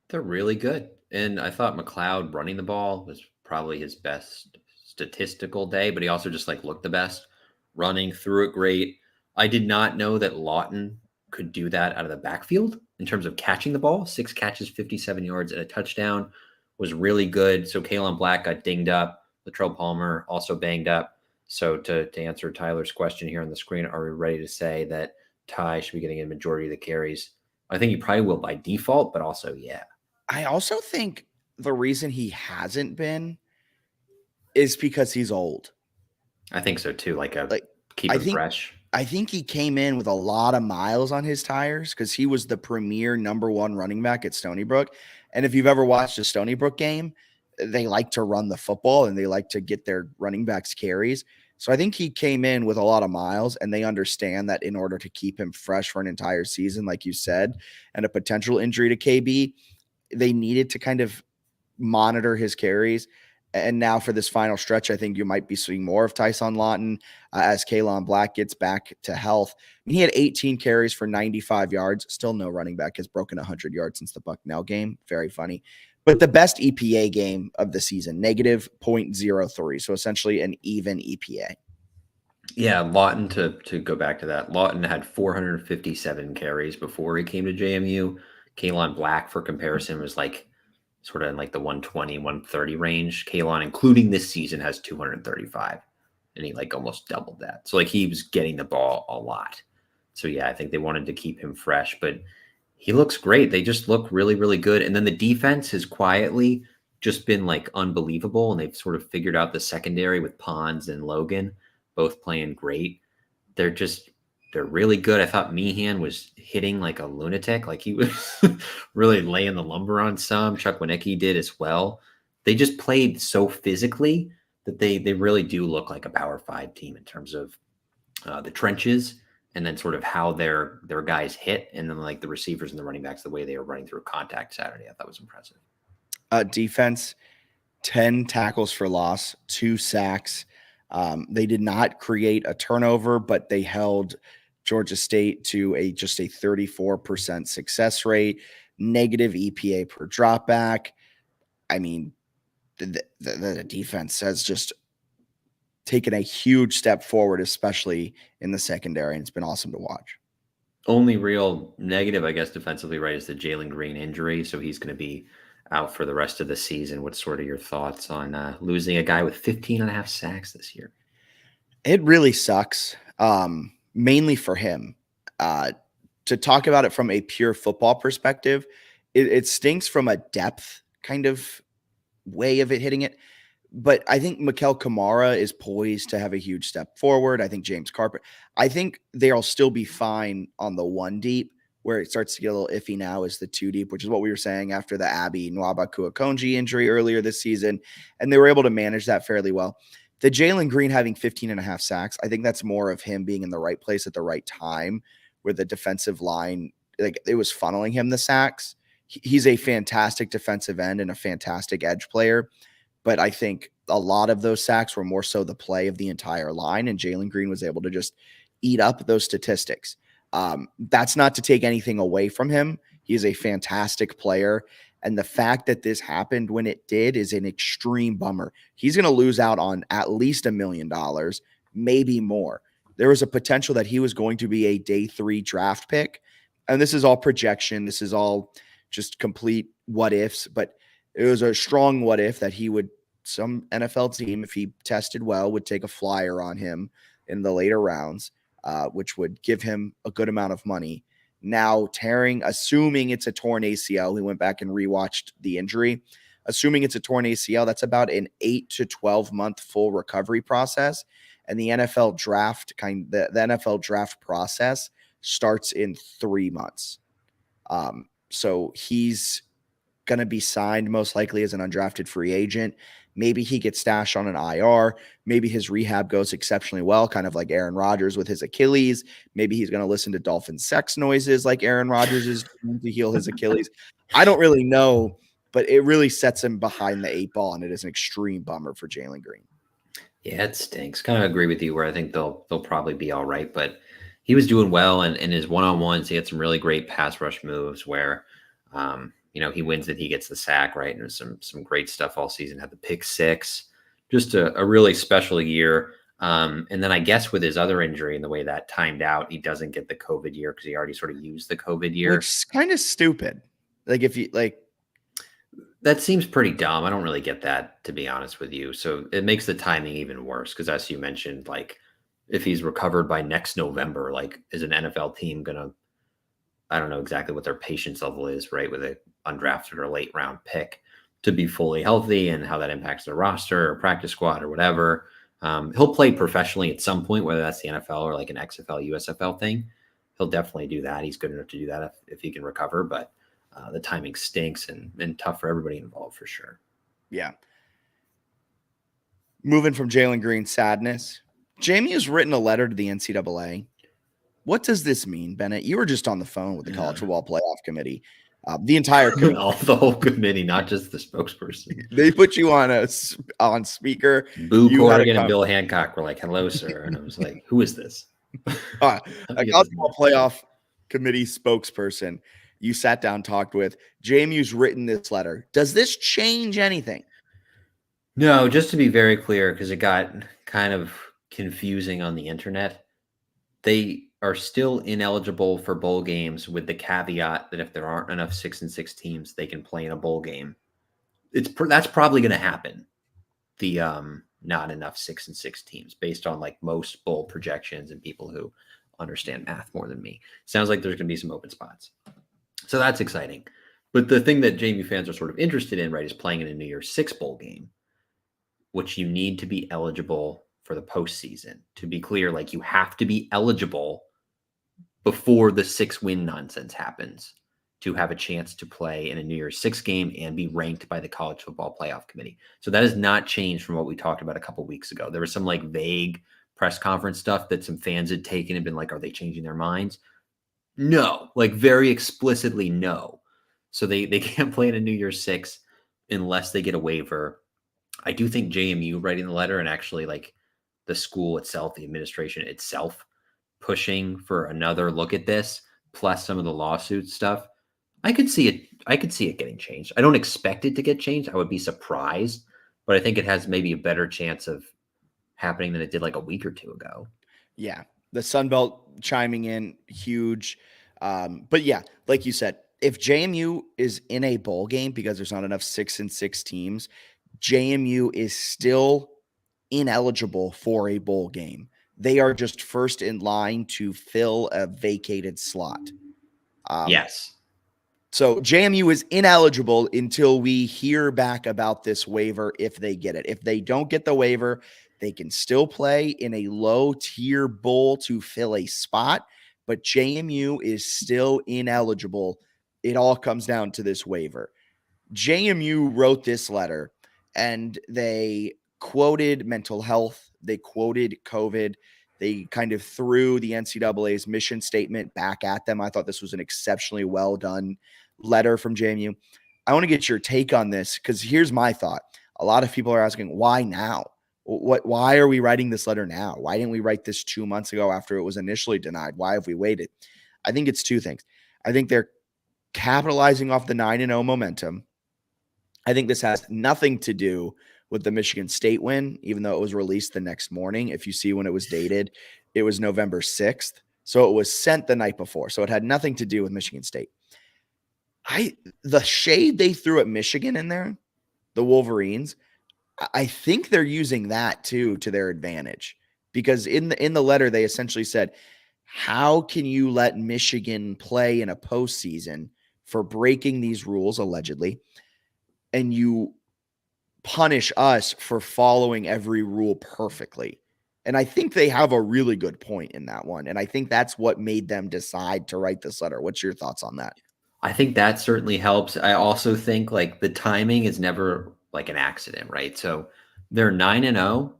Speaker 1: They're really good. And I thought McLeod running the ball was probably his best statistical day, but he also just like looked the best, running through it great. I did not know that Lawton could do that out of the backfield in terms of catching the ball. 6 catches, 57 yards, and a touchdown was really good. So Kalen Black got dinged up. Latrell Palmer also banged up. So to answer Tyler's question here on the screen, are we ready to say that Ty should be getting a majority of the carries? I think he probably will by default, but also, yeah.
Speaker 2: I also think the reason he hasn't been is because he's old.
Speaker 1: I think so too. Keep him fresh.
Speaker 2: I think he came in with a lot of miles on his tires because he was the premier number 1 running back at Stony Brook. And if you've ever watched a Stony Brook game, they like to run the football and they like to get their running backs carries. So I think he came in with a lot of miles, and they understand that in order to keep him fresh for an entire season, like you said, and a potential injury to KB, they needed to kind of monitor his carries. And now for this final stretch, I think you might be seeing more of Tyson Lawton as Kalen Black gets back to health. I mean, he had 18 carries for 95 yards. Still no running back has broken 100 yards since the Bucknell game. Very funny. But the best EPA game of the season, negative 0.03. So essentially an even EPA.
Speaker 1: Yeah, Lawton, to go back to that, Lawton had 457 carries before he came to JMU. Kalen Black, for comparison, was like sort of in like the 120, 130 range. Kalen, including this season, has 235, and he like almost doubled that. So like he was getting the ball a lot. So yeah, I think they wanted to keep him fresh, but he looks great. They just look really, really good. And then the defense has quietly just been like unbelievable, and they've sort of figured out the secondary with Pons and Logan both playing great. They're really good. I thought Meehan was hitting like a lunatic. Like he was really laying the lumber on some. Chuck Winicki did as well. They just played so physically that they really do look like a Power 5 team in terms of the trenches, and then sort of how their guys hit, and then like the receivers and the running backs, the way they were running through contact Saturday, I thought was impressive.
Speaker 2: Defense, 10 tackles for loss, 2 sacks. They did not create a turnover, but they held Georgia State to just a 34% success rate, negative EPA per dropback. I mean, the defense has just taken a huge step forward, especially in the secondary, and it's been awesome to watch.
Speaker 1: Only real negative, I guess, defensively, right, is the Jalen Green injury. So he's going to be out for the rest of the season. What's sort of your thoughts on losing a guy with 15.5 sacks this year?
Speaker 2: It really sucks, mainly for him. To talk about it from a pure football perspective, it stinks from a depth kind of way of it hitting it. But I think Mikel Kamara is poised to have a huge step forward. I think James Carpenter. I think they'll still be fine on the 1 deep. Where it starts to get a little iffy now is the 2 deep, which is what we were saying after the Abby Nwaba-Kuakonji injury earlier this season. And they were able to manage that fairly well. The Jalen Green having 15.5 sacks, I think that's more of him being in the right place at the right time, where the defensive line, like it was funneling him the sacks. He's a fantastic defensive end and a fantastic edge player. But I think a lot of those sacks were more so the play of the entire line, and Jalen Green was able to just eat up those statistics. That's not to take anything away from him. He is a fantastic player. And the fact that this happened when it did is an extreme bummer. He's going to lose out on at least $1 million, maybe more. There was a potential that he was going to be a day 3 draft pick. And this is all projection. This is all just complete what ifs. But it was a strong what if that some NFL team, if he tested well, would take a flyer on him in the later rounds, which would give him a good amount of money. Now assuming it's a torn ACL, he went back and rewatched the injury. Assuming it's a torn ACL, that's about an 8 to 12 month full recovery process. And the NFL draft the NFL draft process starts in 3 months. So he's going to be signed most likely as an undrafted free agent. Maybe he gets stashed on an IR. Maybe his rehab goes exceptionally well, kind of like Aaron Rodgers with his Achilles. Maybe he's going to listen to dolphin sex noises like Aaron Rodgers is doing to heal his Achilles. I don't really know, but it really sets him behind the 8 ball, and it is an extreme bummer for Jalen Green.
Speaker 1: Yeah, it stinks. Kind of agree with you where I think they'll probably be all right, but he was doing well, and in his one-on-ones, he had some really great pass rush moves where he wins it, he gets the sack, right? And there's some great stuff all season. Had the pick 6, just a really special year. And then I guess with his other injury and the way that timed out, he doesn't get the COVID year because he already sort of used the COVID year.
Speaker 2: Which is kind of stupid.
Speaker 1: That seems pretty dumb. I don't really get that, to be honest with you. So it makes the timing even worse because, as you mentioned, like if he's recovered by next November, like is an NFL team gonna? I don't know exactly what their patience level is, right, with a undrafted or late round pick to be fully healthy and how that impacts their roster or practice squad or whatever. He'll play professionally at some point, whether that's the NFL or like an XFL, USFL thing. He'll definitely do that. He's good enough to do that if he can recover, but the timing stinks and tough for everybody involved for sure.
Speaker 2: Yeah. Moving from Jalen Green's sadness, JMU's written a letter to the NCAA. What does this mean, Bennett? You were just on the phone with the College Football Playoff Committee. The entire committee.
Speaker 1: The whole committee, not just the spokesperson.
Speaker 2: They put you on speaker.
Speaker 1: Boo Corrigan and Bill Hancock were like, "Hello, sir," and I was like, "Who is this?"
Speaker 2: A College Football Playoff Committee spokesperson you sat down, talked with. JMU's written this letter. Does this change anything?
Speaker 1: No, just to be very clear, because it got kind of confusing on the internet. They are still ineligible for bowl games with the caveat that if there aren't enough 6-6 teams, they can play in a bowl game. That's probably going to happen. The not enough 6-6 teams based on like most bowl projections and people who understand math more than me. Sounds like there's going to be some open spots. So that's exciting. But the thing that JMU fans are sort of interested in, right, is playing in a New Year's 6 bowl game, which you need to be eligible for the postseason. To be clear, like you have to be eligible before the 6-win nonsense happens to have a chance to play in a New Year's 6 game and be ranked by the College Football Playoff Committee. So that has not changed from what we talked about a couple of weeks ago. There was some like vague press conference stuff that some fans had taken and been like, are they changing their minds? No, like very explicitly no. So they can't play in a New Year's 6 unless they get a waiver. I do think JMU writing the letter and actually like the school itself, the administration itself, pushing for another look at this, plus some of the lawsuit stuff. I could see it getting changed. I don't expect it to get changed. I would be surprised, but I think it has maybe a better chance of happening than it did like a week or two ago.
Speaker 2: Yeah. The Sun Belt chiming in huge. But yeah, like you said, if JMU is in a bowl game because there's not enough 6-6 teams, JMU is still ineligible for a bowl game. They are just first in line to fill a vacated slot.
Speaker 1: Yes.
Speaker 2: So JMU is ineligible until we hear back about this waiver if they get it. If they don't get the waiver, they can still play in a low-tier bowl to fill a spot, but JMU is still ineligible. It all comes down to this waiver. JMU wrote this letter, and they quoted mental health. They quoted COVID. They kind of threw the NCAA's mission statement back at them. I thought this was an exceptionally well done letter from JMU. I want to get your take on this because here's my thought. a lot of people are asking, why now? Why are we writing this letter now? Why didn't we write this 2 months ago after it was initially denied? Why have we waited? I think it's two things. I think they're capitalizing off the 9-0 momentum. I think this has nothing to do with the Michigan State win, even though it was released the next morning. If you see when it was dated, it was November 6th. So it was sent the night before. So it had nothing to do with Michigan State. The shade they threw at Michigan in there, the Wolverines, I think they're using that too to their advantage, because in the letter they essentially said, how can you let Michigan play in a postseason for breaking these rules allegedly, and you punish us for following every rule perfectly? And I think they have a really good point in that one. And I think that's what made them decide to write this letter. What's your thoughts on that?
Speaker 1: I think that certainly helps. I also think like the timing is never like an accident, right? So they're 9-0.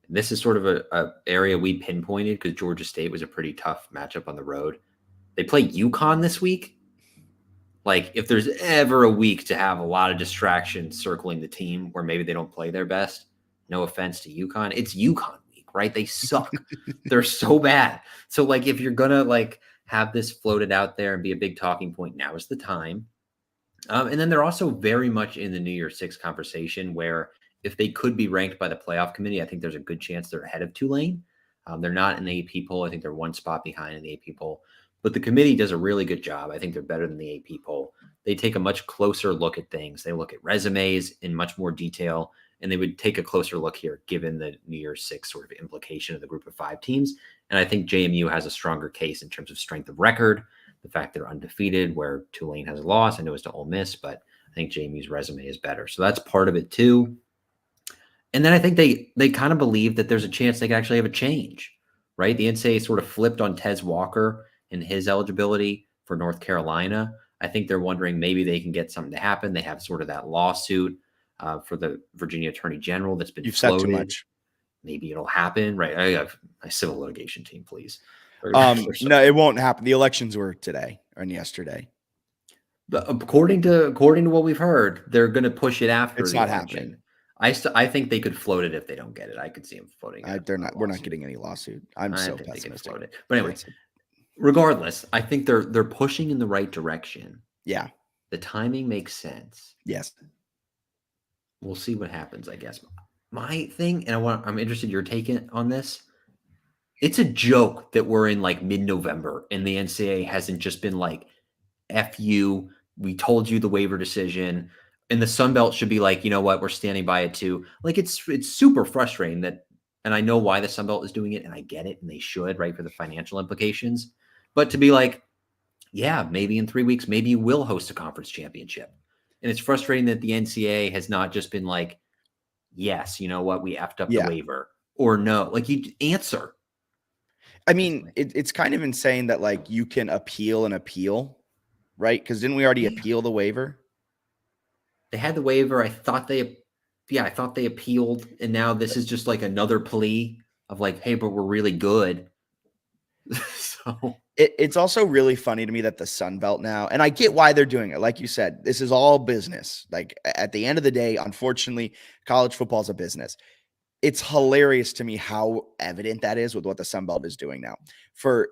Speaker 1: This is sort of a area we pinpointed because Georgia State was a pretty tough matchup on the road. They play UConn this week. Like, if there's ever a week to have a lot of distractions circling the team where maybe they don't play their best, no offense to UConn, it's UConn week, right? They suck. They're so bad. So, like, if you're going to, like, have this floated out there and be a big talking point, now is the time. And then they're also very much in the New Year's Six conversation, where if they could be ranked by the playoff committee, I think there's a good chance they're ahead of Tulane. They're not in the AP poll. I think they're one spot behind in the AP poll. But the committee does a really good job. I think they're better than the AP poll. They take a much closer look at things. They look at resumes in much more detail, and they would take a closer look here given the New Year's Six sort of implication of the group of 5 teams. And I think JMU has a stronger case in terms of strength of record, the fact they're undefeated, where Tulane has a loss. I know it's to Ole Miss, but I think JMU's resume is better. So that's part of it too. And then I think they kind of believe that there's a chance they could actually have a change, right? The NCAA sort of flipped on Tez Walker and his eligibility for North Carolina. I think they're wondering maybe they can get something to happen. They have sort of that lawsuit for the Virginia Attorney General that's been floated.
Speaker 2: Said too much.
Speaker 1: Maybe it'll happen, right? I have a civil litigation team, please.
Speaker 2: No, it won't happen. The elections were today and yesterday.
Speaker 1: But according to what we've heard, they're going to push it after.
Speaker 2: It's not happening.
Speaker 1: I think they could float it if they don't get it. I could see them floating it.
Speaker 2: They're not. We're not getting any lawsuit. I'm so pessimistic.
Speaker 1: But anyway, regardless, I think they're pushing in the right direction.
Speaker 2: Yeah,
Speaker 1: the timing makes sense.
Speaker 2: Yes,
Speaker 1: we'll see what happens. I guess my thing, and I'm interested in your take on this. It's a joke that we're in like mid-November and the NCAA hasn't just been like, F you, we told you the waiver decision. And the Sun Belt should be like, you know what, we're standing by it too. Like, it's super frustrating that, and I know why the Sun Belt is doing it, and I get it, and they should, right, for the financial implications. But to be like, yeah, maybe in 3 weeks, maybe you will host a conference championship. And it's frustrating that the NCAA has not just been like, yes, you know what, we effed up the waiver, or no, like, you answer.
Speaker 2: I mean, it's kind of insane that like you can appeal an appeal, right? Because didn't we already appeal the waiver?
Speaker 1: They had the waiver. I thought they appealed, and now this is just like another plea of like, hey, but we're really good. So
Speaker 2: it's also really funny to me that the Sun Belt now, and I get why they're doing it. Like you said, this is all business. Like at the end of the day, unfortunately, college football is a business. It's hilarious to me how evident that is with what the Sun Belt is doing now. For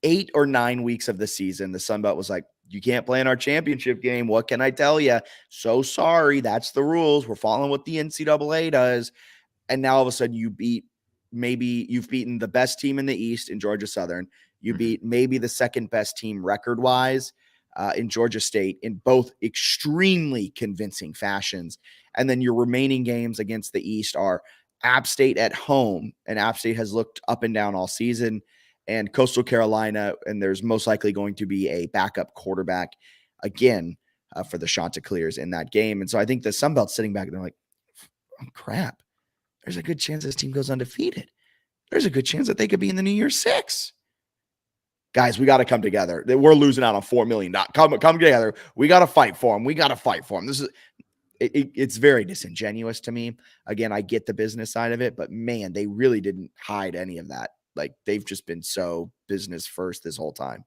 Speaker 2: 8 or 9 weeks of the season, the Sun Belt was like, you can't play in our championship game. What can I tell you? So sorry. That's the rules. We're following what the NCAA does. And now all of a sudden you've beaten the best team in the East in Georgia Southern. You beat maybe the second best team record wise in Georgia State in both extremely convincing fashions. And then your remaining games against the East are App State at home, and App State has looked up and down all season, and Coastal Carolina, and there's most likely going to be a backup quarterback again for the Chanticleers in that game. And so I think the Sun Belt's sitting back and they're like, oh, crap, there's a good chance this team goes undefeated. There's a good chance that they could be in the New Year's Six. Guys, we got to come together. We're losing out on $4 million. Come together. We got to fight for them. We got to fight for them. This is it's very disingenuous to me. Again, I get the business side of it, but man, they really didn't hide any of that. Like, they've just been so business first this whole time.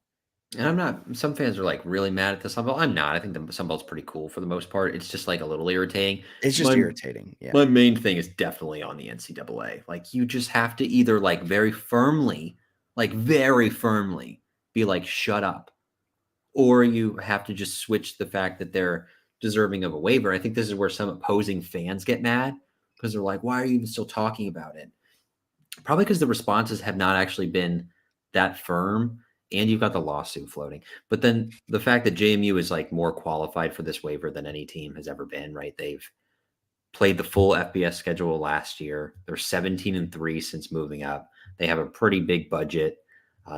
Speaker 1: And I'm not, some fans are like really mad at the Sun Belt. I'm not. I think the Sun Belt's pretty cool for the most part. It's just like a little irritating.
Speaker 2: It's just irritating. Yeah.
Speaker 1: My main thing is definitely on the NCAA. Like, you just have to either like very firmly be like, shut up, or you have to just switch the fact that they're deserving of a waiver. I think this is where some opposing fans get mad because they're like, why are you even still talking about it? Probably because the responses have not actually been that firm, and you've got the lawsuit floating. But then the fact that JMU is like more qualified for this waiver than any team has ever been, right? They've played the full FBS schedule last year. They're 17-3 since moving up. They have a pretty big budget.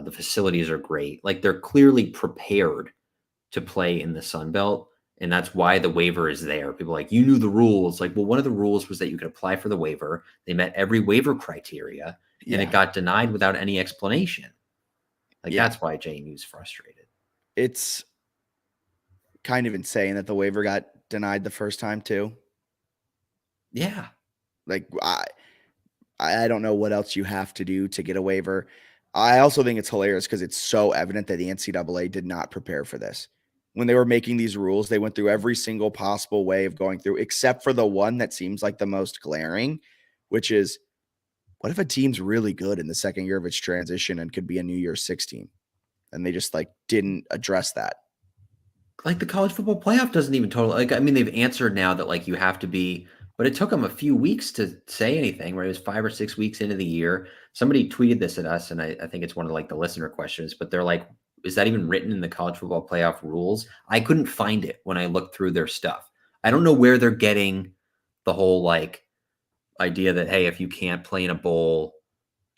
Speaker 1: The facilities are great. Like, they're clearly prepared to play in the Sun Belt. And that's why the waiver is there. People are like, you knew the rules. Like, well, one of the rules was that you could apply for the waiver. They met every waiver criteria, and it got denied without any explanation. Like, that's why JMU is frustrated.
Speaker 2: It's kind of insane that the waiver got denied the first time too.
Speaker 1: Yeah.
Speaker 2: Like, I don't know what else you have to do to get a waiver. I also think it's hilarious because it's so evident that the NCAA did not prepare for this. When they were making these rules, they went through every single possible way of going through, except for the one that seems like the most glaring, which is, what if a team's really good in the second year of its transition and could be a New Year's Six team? And they just like didn't address that.
Speaker 1: Like, the college football playoff doesn't even totally, like, I mean, they've answered now that like you have to be, but it took them a few weeks to say anything, right? It was 5 or 6 weeks into the year. Somebody tweeted this at us, and I think it's one of like the listener questions, but they're like, is that even written in the college football playoff rules? I couldn't find it when I looked through their stuff. I don't know where they're getting the whole like idea that, hey, if you can't play in a bowl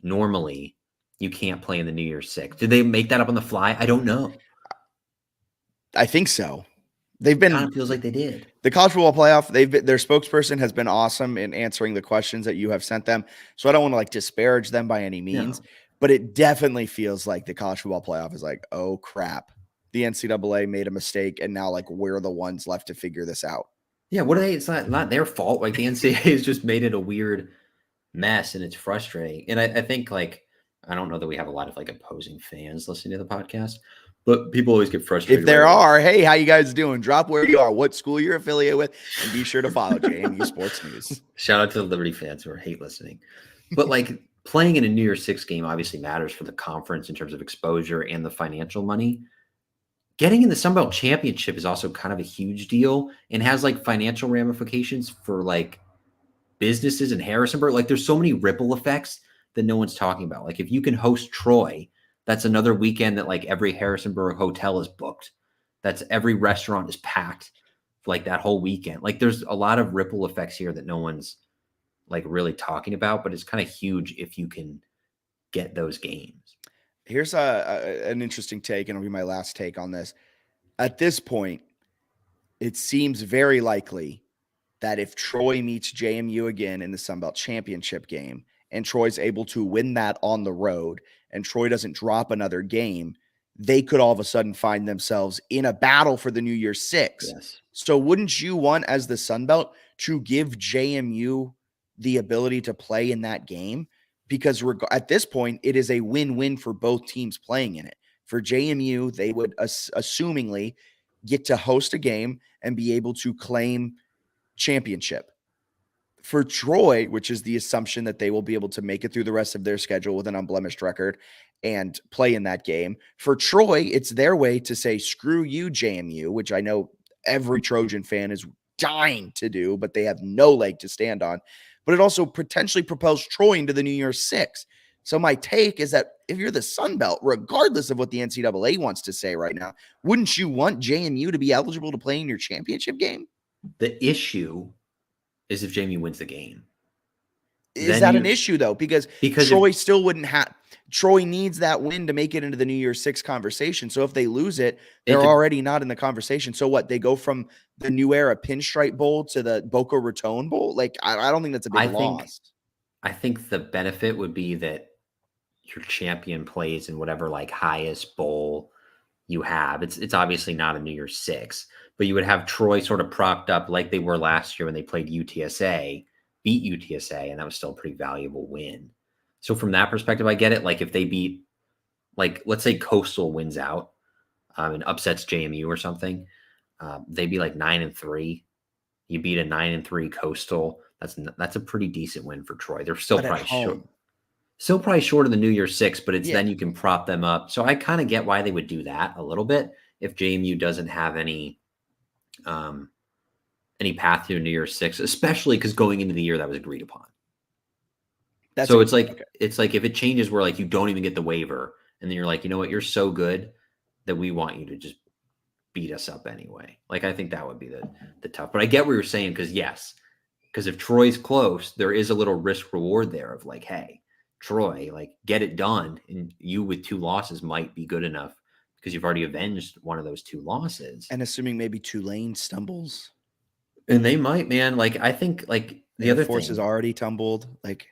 Speaker 1: normally, you can't play in the New Year's Six. Did they make that up on the fly? I don't know.
Speaker 2: I think so. They've been,
Speaker 1: kind of feels like they did.
Speaker 2: The college football playoff, their spokesperson has been awesome in answering the questions that you have sent them. So I don't want to like disparage them by any means, but it definitely feels like the college football playoff is like, oh crap, the NCAA made a mistake, and now like we're the ones left to figure this out.
Speaker 1: Yeah, what are they? It's not their fault. Like, the NCAA has just made it a weird mess, and it's frustrating. And I think like, I don't know that we have a lot of like opposing fans listening to the podcast, but people always get frustrated.
Speaker 2: If there are, hey, how you guys doing? Drop where you are, what school you're affiliated with, and be sure to follow JMU Sports News.
Speaker 1: Shout out to the Liberty fans who hate listening. But like, playing in a New Year's Six game obviously matters for the conference in terms of exposure and the financial money. Getting in the Sun Belt Championship is also kind of a huge deal and has like financial ramifications for like businesses in Harrisonburg. Like, there's so many ripple effects that no one's talking about. Like, if you can host Troy, that's another weekend that like every Harrisonburg hotel is booked. That's every restaurant is packed for like that whole weekend. Like, there's a lot of ripple effects here that no one's like really talking about, but it's kind of huge if you can get those games.
Speaker 2: Here's an interesting take, and it'll be my last take on this. At this point, it seems very likely that if Troy meets JMU again in the Sun Belt Championship game, and Troy's able to win that on the road, and Troy doesn't drop another game, they could all of a sudden find themselves in a battle for the New Year's Six.
Speaker 1: Yes.
Speaker 2: So wouldn't you want, as the Sun Belt, to give JMU the ability to play in that game? Because at this point, it is a win-win for both teams playing in it. For JMU, they would assumingly get to host a game and be able to claim championship. For Troy, which is the assumption that they will be able to make it through the rest of their schedule with an unblemished record and play in that game. For Troy, it's their way to say, screw you, JMU, which I know every Trojan fan is dying to do, but they have no leg to stand on. But it also potentially propels Troy into the New Year's Six. So my take is that if you're the Sun Belt, regardless of what the NCAA wants to say right now, wouldn't you want JMU to be eligible to play in your championship game?
Speaker 1: The issue is if JMU wins the game.
Speaker 2: Is that an issue, though? Because Troy still wouldn't have – Troy needs that win to make it into the New Year's Six conversation. So if they lose it, they're already not in the conversation. So what? They go from the New Era Pinstripe Bowl to the Boca Raton Bowl? Like, I don't think that's a big loss.
Speaker 1: I think the benefit would be that your champion plays in whatever like highest bowl you have. It's obviously not a New Year's Six, but you would have Troy sort of propped up like they were last year when they played UTSA, beat UTSA, and that was still a pretty valuable win. So from that perspective, I get it. Like, if they beat, like, let's say Coastal wins out, and upsets JMU or something, they'd be like 9-3. You beat a 9-3 Coastal. That's a pretty decent win for Troy. They're still probably short. Still probably short of the New Year's Six, but it's then you can prop them up. So I kind of get why they would do that a little bit if JMU doesn't have any path to a New Year's Six, especially because going into the year that was agreed upon. It's like if it changes where like you don't even get the waiver, and then you're like, you know what, you're so good that we want you to just beat us up anyway. Like I think that would be the tough. But I get what you're saying because if Troy's close, there is a little risk reward there of like, hey, Troy, like get it done, and you with 2 losses might be good enough because you've already avenged one of those 2 losses.
Speaker 2: And assuming maybe Tulane stumbles,
Speaker 1: and they might, man. Like I think like the other
Speaker 2: force is already tumbled. Like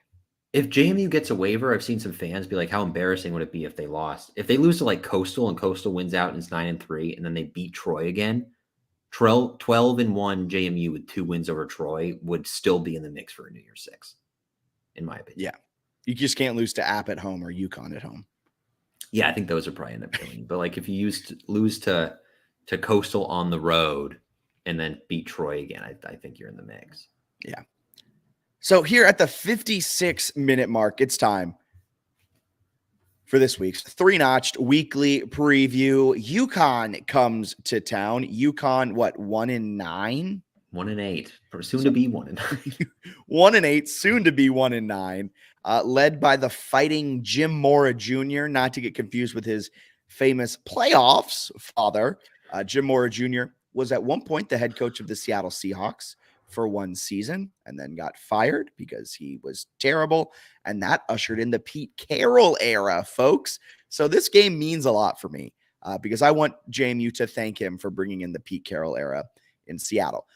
Speaker 1: if JMU gets a waiver, I've seen some fans be like, how embarrassing would it be if they lost? If they lose to like Coastal and Coastal wins out and it's 9-3, and then they beat Troy again, 12-1 JMU with 2 wins over Troy would still be in the mix for a New Year's Six, in my opinion.
Speaker 2: Yeah. You just can't lose to App at home or UConn at home.
Speaker 1: Yeah, I think those are probably end up going. But like if you lose to Coastal on the road and then beat Troy again, I think you're in the mix.
Speaker 2: Yeah. So here at the 56-minute mark, it's time for this week's 3-notched weekly preview. UConn comes to town. UConn, what, 1-9?
Speaker 1: 1-8, soon to be 1-9.
Speaker 2: 1-8, soon to be 1-9. Led by the fighting Jim Mora Jr., not to get confused with his famous playoffs father. Jim Mora Jr. was at one point the head coach of the Seattle Seahawks for 1 season and then got fired because he was terrible. And that ushered in the Pete Carroll era, folks. So this game means a lot for me because I want JMU to thank him for bringing in the Pete Carroll era in Seattle.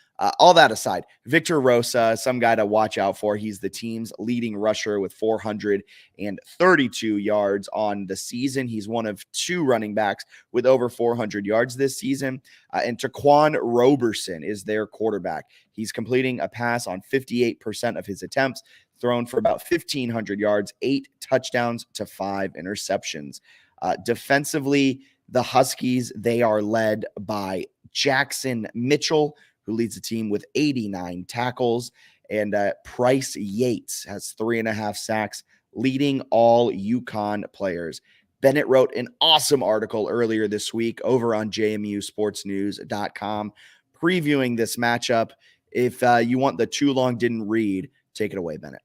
Speaker 2: All that aside, Victor Rosa, some guy to watch out for. He's the team's leading rusher with 432 yards on the season. He's one of 2 running backs with over 400 yards this season. And Taquan Roberson is their quarterback. He's completing a pass on 58% of his attempts, thrown for about 1,500 yards, 8 touchdowns to 5 interceptions. Defensively, the Huskies, they are led by Jackson Mitchell, who leads the team with 89 tackles. And Price Yates has 3.5 sacks, leading all UConn players. Bennett wrote an awesome article earlier this week over on JMUsportsnews.com previewing this matchup. If you want the too long didn't read, take it away, Bennett.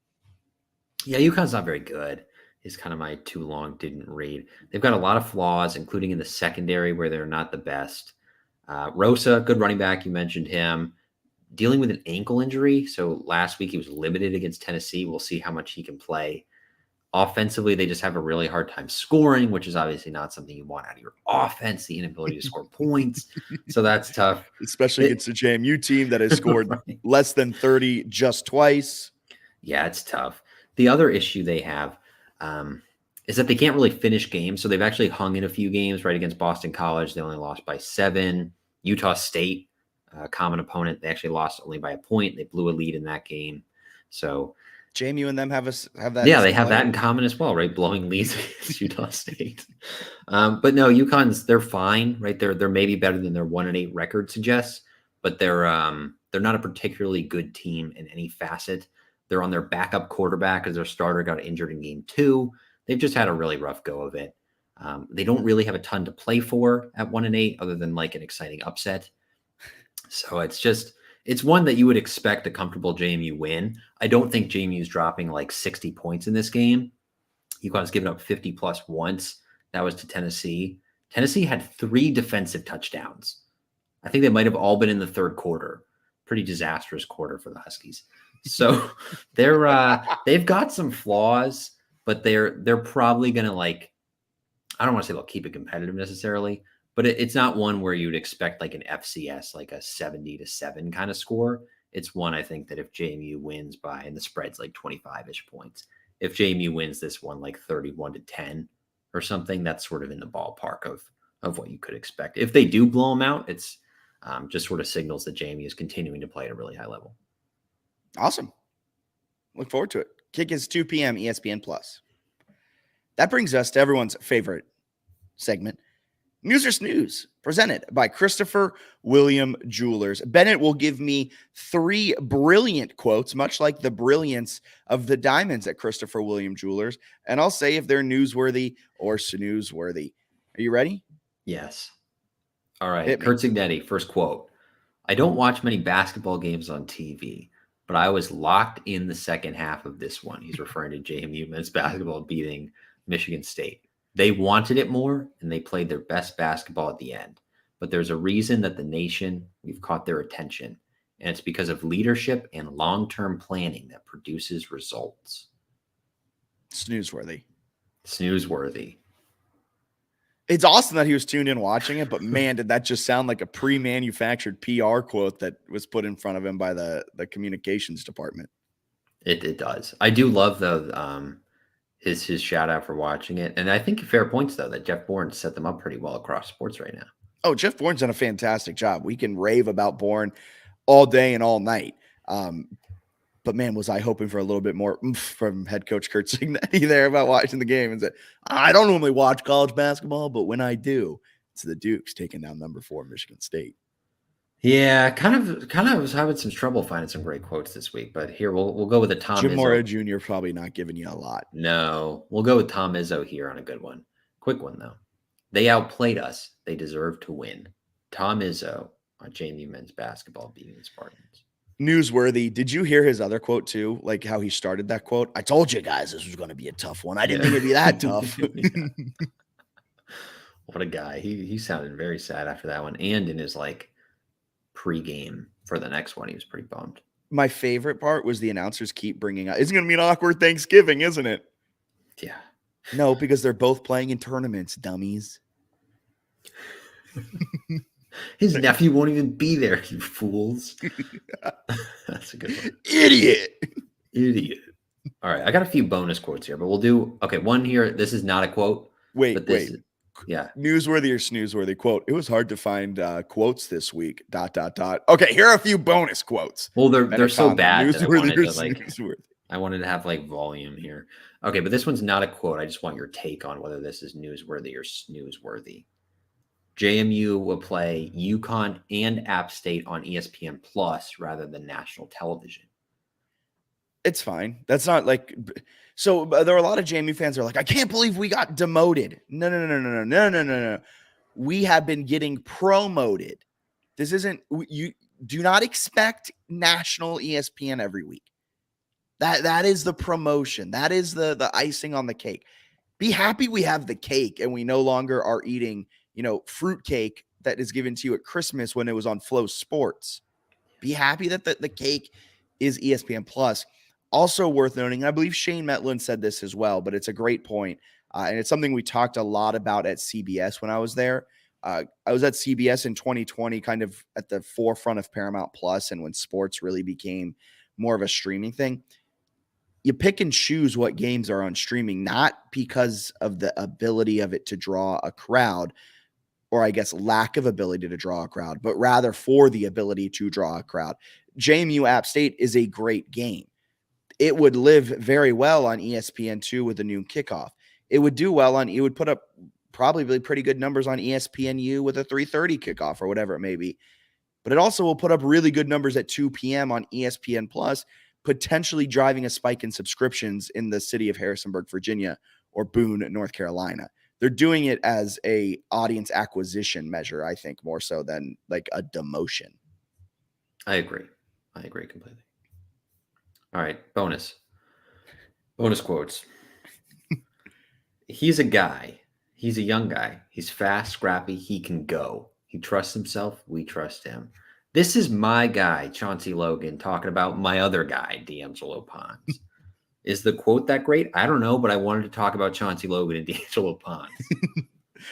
Speaker 1: Yeah, UConn's not very good. Is kind of my too long didn't read. They've got a lot of flaws, including in the secondary where they're not the best. Rosa, good running back. You mentioned him dealing with an ankle injury. So last week he was limited against Tennessee. We'll see how much he can play. Offensively, they just have a really hard time scoring, which is obviously not something you want out of your offense, the inability to score points. So that's tough.
Speaker 2: Especially against a JMU team that has scored less than 30 just twice.
Speaker 1: Yeah, it's tough. The other issue they have is that they can't really finish games. So they've actually hung in a few games, right? Against Boston College, they only lost by 7. Utah State, common opponent, they actually lost only by a point. They blew a lead in that game. So
Speaker 2: JMU and them have that.
Speaker 1: Yeah, they have that in common as well, right? Blowing leads against Utah State. But no, UConn's, they're fine, right? They're maybe better than their 1-8 record suggests, but they're not a particularly good team in any facet. They're on their backup quarterback because their starter got injured in game 2. They've just had a really rough go of it. They don't really have a ton to play for at 1-8 other than like an exciting upset. So it's one that you would expect a comfortable JMU win. I don't think JMU's dropping like 60 points in this game. UConn's given up 50 plus once. That was to Tennessee. Tennessee had 3 defensive touchdowns. I think they might have all been in the third quarter. Pretty disastrous quarter for the Huskies. So they've got some flaws, but they're probably going to I don't want to say they'll keep it competitive necessarily, but it's not one where you'd expect like an FCS, like a 70-7 kind of score. It's one, I think, that if JMU wins by, and the spread's like 25-ish points, if JMU wins this one like 31-10 or something, that's sort of in the ballpark of what you could expect. If they do blow them out, it's just sort of signals that JMU is continuing to play at a really high level.
Speaker 2: Awesome. Look forward to it. Kick is 2 p.m. ESPN+. That brings us to everyone's favorite segment, News or Snooze, presented by Christopher William Jewelers. Bennett will give me 3 brilliant quotes, much like the brilliance of the diamonds at Christopher William Jewelers, and I'll say if they're newsworthy or snoozeworthy. Are you ready?
Speaker 1: Yes. All right.
Speaker 2: Hit me.
Speaker 1: Kurt Signetti, first quote. I don't watch many basketball games on TV, but I was locked in the second half of this one. He's referring to JMU men's basketball beating Michigan State. They wanted it more, and they played their best basketball at the end. But there's a reason that the nation, we've caught their attention, and it's because of leadership and long-term planning that produces results.
Speaker 2: Snoozeworthy.
Speaker 1: Snoozeworthy.
Speaker 2: It's awesome that he was tuned in watching it, but man, did that just sound like a pre-manufactured PR quote that was put in front of him by the communications department.
Speaker 1: It does. I do love, though, his shout out for watching it. And I think fair points, though, that Jeff Bourne set them up pretty well across sports right now.
Speaker 2: Oh, Jeff Bourne's done a fantastic job. We can rave about Bourne all day and all night. But man, was I hoping for a little bit more from head coach Kurt Signetti there about watching the game and said, I don't normally watch college basketball, but when I do, it's the Dukes taking down number 4 Michigan State.
Speaker 1: Yeah, kind of was having some trouble finding some great quotes this week, but here we'll go with a Tom
Speaker 2: Jim
Speaker 1: Izzo.
Speaker 2: Mora Jr. probably not giving you a lot.
Speaker 1: No, we'll go with Tom Izzo here on a good one. Quick one, though. They outplayed us. They deserve to win. Tom Izzo on JMU men's basketball beating the Spartans.
Speaker 2: Newsworthy. Did you hear his other quote too? Like how he started that quote? I told you guys this was going to be a tough one. I didn't think it'd be that tough.
Speaker 1: What a guy. He sounded very sad after that one. And in his pregame for the next one, he was pretty bummed.
Speaker 2: My favorite part was the announcers keep bringing up, it's going to be an awkward Thanksgiving, isn't it?
Speaker 1: Yeah. No,
Speaker 2: because they're both playing in tournaments, dummies.
Speaker 1: His nephew won't even be there, you fools. That's a good one.
Speaker 2: Idiot.
Speaker 1: All right. I got a few bonus quotes here, but we'll do, one here. This is not a quote.
Speaker 2: Wait.
Speaker 1: Yeah.
Speaker 2: Newsworthy or snoozeworthy quote. It was hard to find quotes this week. ... Okay, here are a few bonus quotes.
Speaker 1: Well, they're so bad
Speaker 2: that
Speaker 1: I wanted to have volume here. Okay, but this one's not a quote. I just want your take on whether this is newsworthy or snoozeworthy. JMU will play UConn and App State on ESPN Plus rather than national television.
Speaker 2: It's fine. That's not so there are a lot of JMU fans that are like, I can't believe we got demoted. No. We have been getting promoted. This isn't, you do not expect national ESPN every week. That is the promotion. That is the icing on the cake. Be happy we have the cake and we no longer are eating, fruit cake that is given to you at Christmas when it was on Flow Sports. Be happy that the cake is ESPN Plus. Also worth noting, and I believe Shane Metlin said this as well, but it's a great point. And it's something we talked a lot about at CBS when I was there. I was at CBS in 2020, kind of at the forefront of Paramount Plus, and when sports really became more of a streaming thing. You pick and choose what games are on streaming, not because of the ability of it to draw a crowd, or I guess lack of ability to draw a crowd, but rather for the ability to draw a crowd. JMU App State is a great game. It would live very well on ESPN2 with a noon kickoff. It would do well it would put up probably pretty good numbers on ESPNU with a 3:30 kickoff or whatever it may be. But it also will put up really good numbers at 2 p.m. on ESPN Plus, potentially driving a spike in subscriptions in the city of Harrisonburg, Virginia, or Boone, North Carolina. They're doing it as a audience acquisition measure, I think, more so than a demotion.
Speaker 1: I agree completely. All right, bonus quotes. He's a guy. He's a young guy. He's fast, scrappy. He can go. He trusts himself. We trust him. This is my guy, Chauncey Logan, talking about my other guy, D'Angelo Pons. Is the quote that great? I don't know, but I wanted to talk about Chauncey Logan and D'Angelo Pons.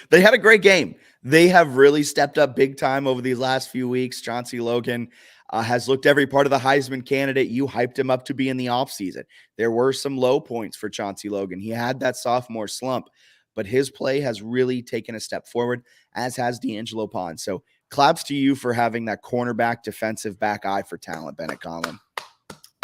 Speaker 2: They had a great game. They have really stepped up big time over these last few weeks. Chauncey Logan has looked every part of the Heisman candidate. You hyped him up to be in the offseason. There were some low points for Chauncey Logan. He had that sophomore slump, but his play has really taken a step forward, as has D'Angelo Pons. So claps to you for having that cornerback, defensive back eye for talent, Bennett Conlon.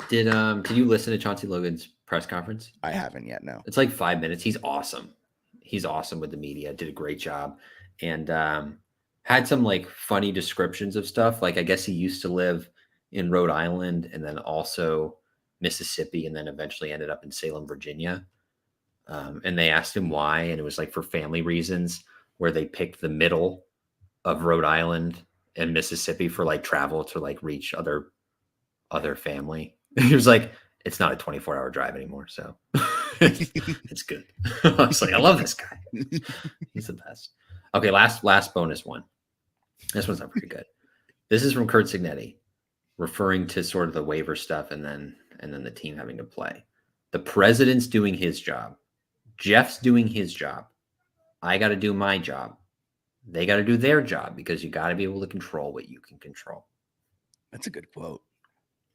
Speaker 1: Did you listen to Chauncey Logan's press conference?
Speaker 2: I haven't yet, no.
Speaker 1: It's 5 minutes. He's awesome. He's awesome with the media. Did a great job. and had some like funny descriptions of stuff. Like I guess he used to live in Rhode Island and then also Mississippi, and then eventually ended up in Salem, Virginia. And they asked him why, and it was like for family reasons, where they picked the middle of Rhode Island and Mississippi for like travel to like reach other family. He was like, it's not a 24-hour drive anymore, so it's good. I was like, I love this guy. He's the best. Okay, last bonus one. This one's not pretty good. This is from Kurt Signetti, referring to sort of the waiver stuff and then the team having to play. The president's doing his job. Jeff's doing his job. I got to do my job. They got to do their job, because you got to be able to control what you can control.
Speaker 2: That's a good quote.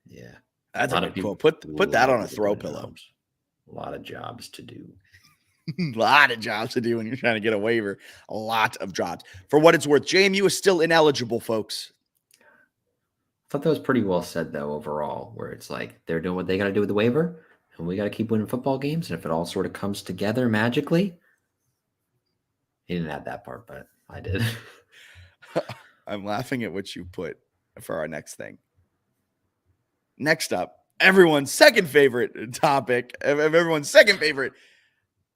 Speaker 1: Yeah.
Speaker 2: That's a good quote. Put that on a throw pillow.
Speaker 1: A lot of jobs to do.
Speaker 2: A lot of jobs to do when you're trying to get a waiver. A lot of jobs. For what it's worth, JMU is still ineligible, folks.
Speaker 1: I thought that was pretty well said, though, overall, where it's like they're doing what they got to do with the waiver, and we got to keep winning football games. And if it all sort of comes together magically, he didn't add that part, but I did.
Speaker 2: I'm laughing at what you put for our next thing. Next up, everyone's second favorite topic, everyone's second favorite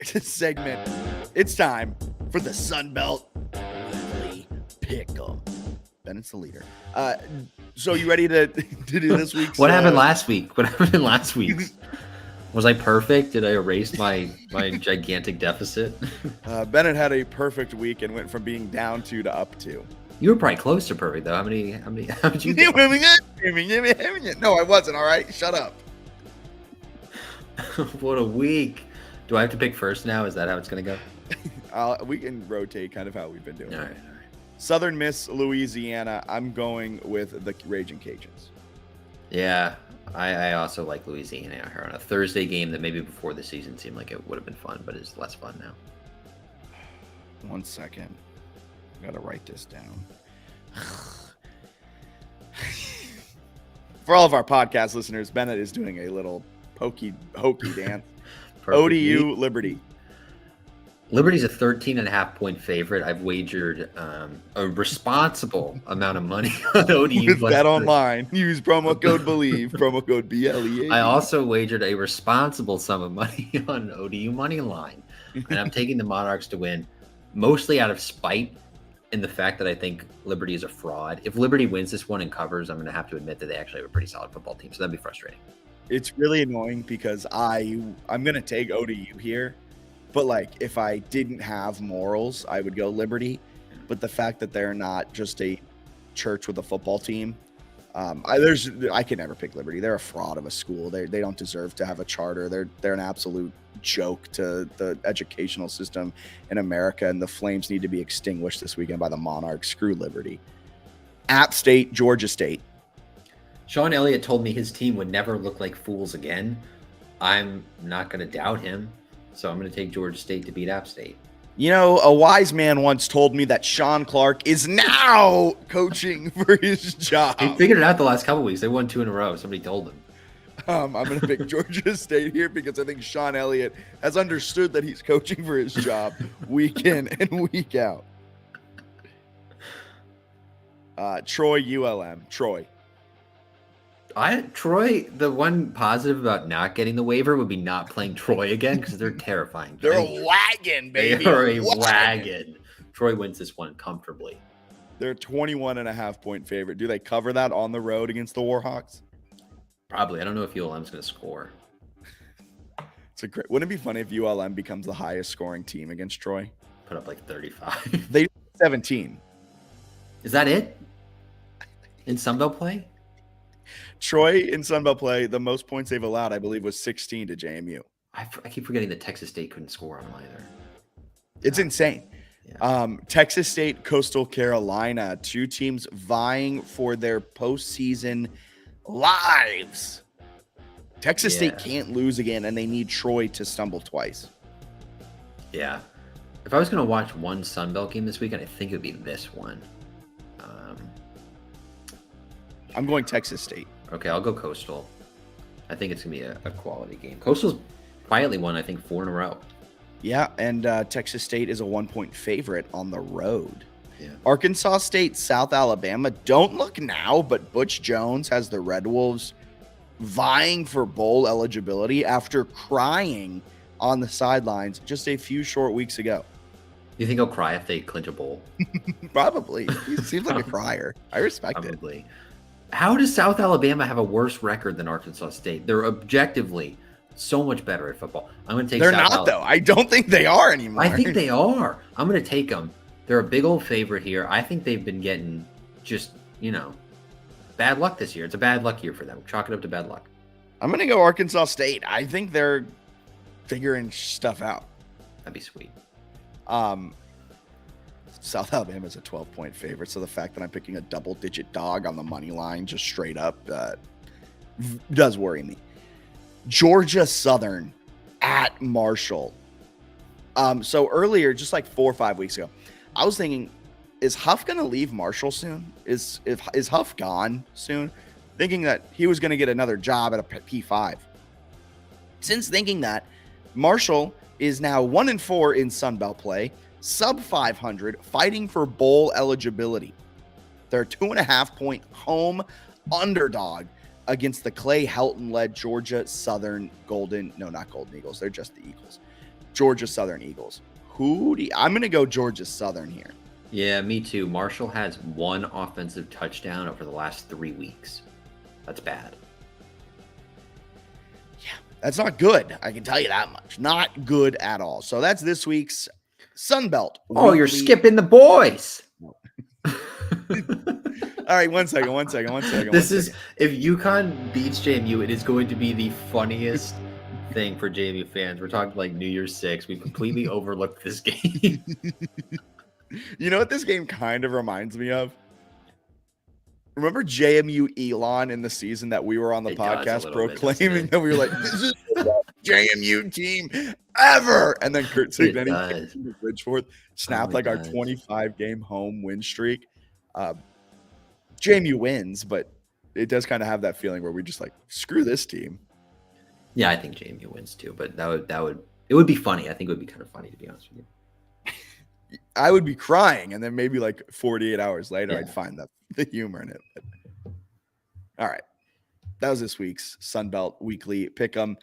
Speaker 2: segment. It's time for the Sun Belt Weekly Pick'em. Bennett's the leader. So you ready to do this week's?
Speaker 1: What happened last week? What happened in last week's? Was I perfect? Did I erase my gigantic deficit?
Speaker 2: Bennett had a perfect week and went from being down 2 to up 2.
Speaker 1: You were probably close to perfect, though. How did you do?
Speaker 2: No, I wasn't. All right, shut up.
Speaker 1: What a week. Do I have to pick first now? Is that how it's going to
Speaker 2: go? We can rotate kind of how we've been doing.
Speaker 1: All right.
Speaker 2: Southern Miss Louisiana. I'm going with the Raging Cajuns.
Speaker 1: Yeah, I also like Louisiana here on a Thursday game that maybe before the season seemed like it would have been fun, but is less fun now.
Speaker 2: 1 second. I gotta write this down. For all of our podcast listeners, Bennett is doing a little hokey dance. ODU Liberty.
Speaker 1: Liberty's a 13.5-point favorite. I've wagered a responsible amount of money on ODU.
Speaker 2: With Bet Online. Use promo code BELIEVE, promo code BLEAV.
Speaker 1: I also wagered a responsible sum of money on ODU money line. And I'm taking the Monarchs to win, mostly out of spite in the fact that I think Liberty is a fraud. If Liberty wins this one and covers, I'm going to have to admit that they actually have a pretty solid football team. So that'd be frustrating.
Speaker 2: It's really annoying because I'm going to take ODU here. But like, if I didn't have morals, I would go Liberty. But the fact that they're not just a church with a football team, I can never pick Liberty. They're a fraud of a school. They don't deserve to have a charter. They're an absolute joke to the educational system in America. And the Flames need to be extinguished this weekend by the Monarchs. Screw Liberty. App State, Georgia State.
Speaker 1: Sean Elliott told me his team would never look like fools again. I'm not going to doubt him. So I'm going to take Georgia State to beat App State.
Speaker 2: You know, a wise man once told me that Sean Clark is now coaching for his job.
Speaker 1: He figured it out the last couple weeks. They won 2 in a row. Somebody told him.
Speaker 2: I'm going to pick Georgia State here because I think Sean Elliott has understood that he's coaching for his job week in and week out. Troy, ULM. Troy.
Speaker 1: Troy, the one positive about not getting the waiver would be not playing Troy again because they're terrifying.
Speaker 2: They're a wagon, baby.
Speaker 1: They are a wagon. Troy wins this one comfortably.
Speaker 2: They're a 21.5-point favorite. Do they cover that on the road against the Warhawks?
Speaker 1: Probably. I don't know if ULM's going to score.
Speaker 2: Wouldn't it be funny if ULM becomes the highest scoring team against Troy?
Speaker 1: Put up like 35.
Speaker 2: They 17.
Speaker 1: Is that it? In Sunbelt play?
Speaker 2: Troy in Sunbelt play, the most points they've allowed, I believe, was 16 to JMU.
Speaker 1: I keep forgetting that Texas State couldn't score on them either.
Speaker 2: It's insane. Yeah. Texas State, Coastal Carolina, 2 teams vying for their postseason lives. Texas State can't lose again, and they need Troy to stumble twice.
Speaker 1: Yeah. If I was going to watch one Sunbelt game this weekend, I think it would be this one.
Speaker 2: I'm going Texas State.
Speaker 1: Okay, I'll go Coastal. I think it's going to be a quality game. Coastal's quietly won, I think, 4 in a row.
Speaker 2: Yeah, and Texas State is a 1-point favorite on the road.
Speaker 1: Yeah.
Speaker 2: Arkansas State, South Alabama. Don't look now, but Butch Jones has the Red Wolves vying for bowl eligibility after crying on the sidelines just a few short weeks ago.
Speaker 1: You think he'll cry if they clinch a bowl?
Speaker 2: Probably. He seems like a crier. I respect it.
Speaker 1: Probably. How does South Alabama have a worse record than Arkansas State? They're objectively so much better at football. I'm going to take
Speaker 2: They're
Speaker 1: South
Speaker 2: not, though. I don't think they are anymore.
Speaker 1: I think they are. I'm going to take them. They're a big old favorite here. I think they've been getting just, bad luck this year. It's a bad luck year for them. Chalk it up to bad luck.
Speaker 2: I'm going to go Arkansas State. I think they're figuring stuff out.
Speaker 1: That'd be sweet.
Speaker 2: South Alabama is a 12-point favorite, so the fact that I'm picking a double-digit dog on the money line just straight up does worry me. Georgia Southern at Marshall. So earlier, just like 4 or 5 weeks ago, I was thinking, is Huff going to leave Marshall soon? Is Huff gone soon? Thinking that he was going to get another job at a P5. Since thinking that, Marshall is now 1-4 in Sun Belt play, sub 500, fighting for bowl eligibility. They're a 2.5-point home underdog against the Clay Helton-led Georgia Southern not Golden Eagles. They're just the Eagles. Georgia Southern Eagles. I'm going to go Georgia Southern here.
Speaker 1: Yeah, me too. Marshall has 1 offensive touchdown over the last 3 weeks. That's bad.
Speaker 2: Yeah, that's not good. I can tell you that much. Not good at all. So that's this week's Sun Belt.
Speaker 1: Oh, you're skipping the boys.
Speaker 2: All right, one second.
Speaker 1: If UConn beats JMU, it is going to be the funniest thing for JMU fans. We're talking like New Year's 6. We completely overlooked this game.
Speaker 2: You know what this game kind of reminds me of? Remember JMU Elon in the season that we were on the podcast proclaiming that we were like, this is the best JMU team ever. And then Kurt Signani Bridgeforth snapped like our 25-game home win streak. JMU wins, but it does kind of have that feeling where we just like, screw this team.
Speaker 1: Yeah, I think JMU wins too, but it would be funny. I think it would be kind of funny, to be honest with you.
Speaker 2: I would be crying, and then maybe like 48 hours later, I'd find the humor in it. But, all right. That was this week's Sunbelt Weekly Pick'em.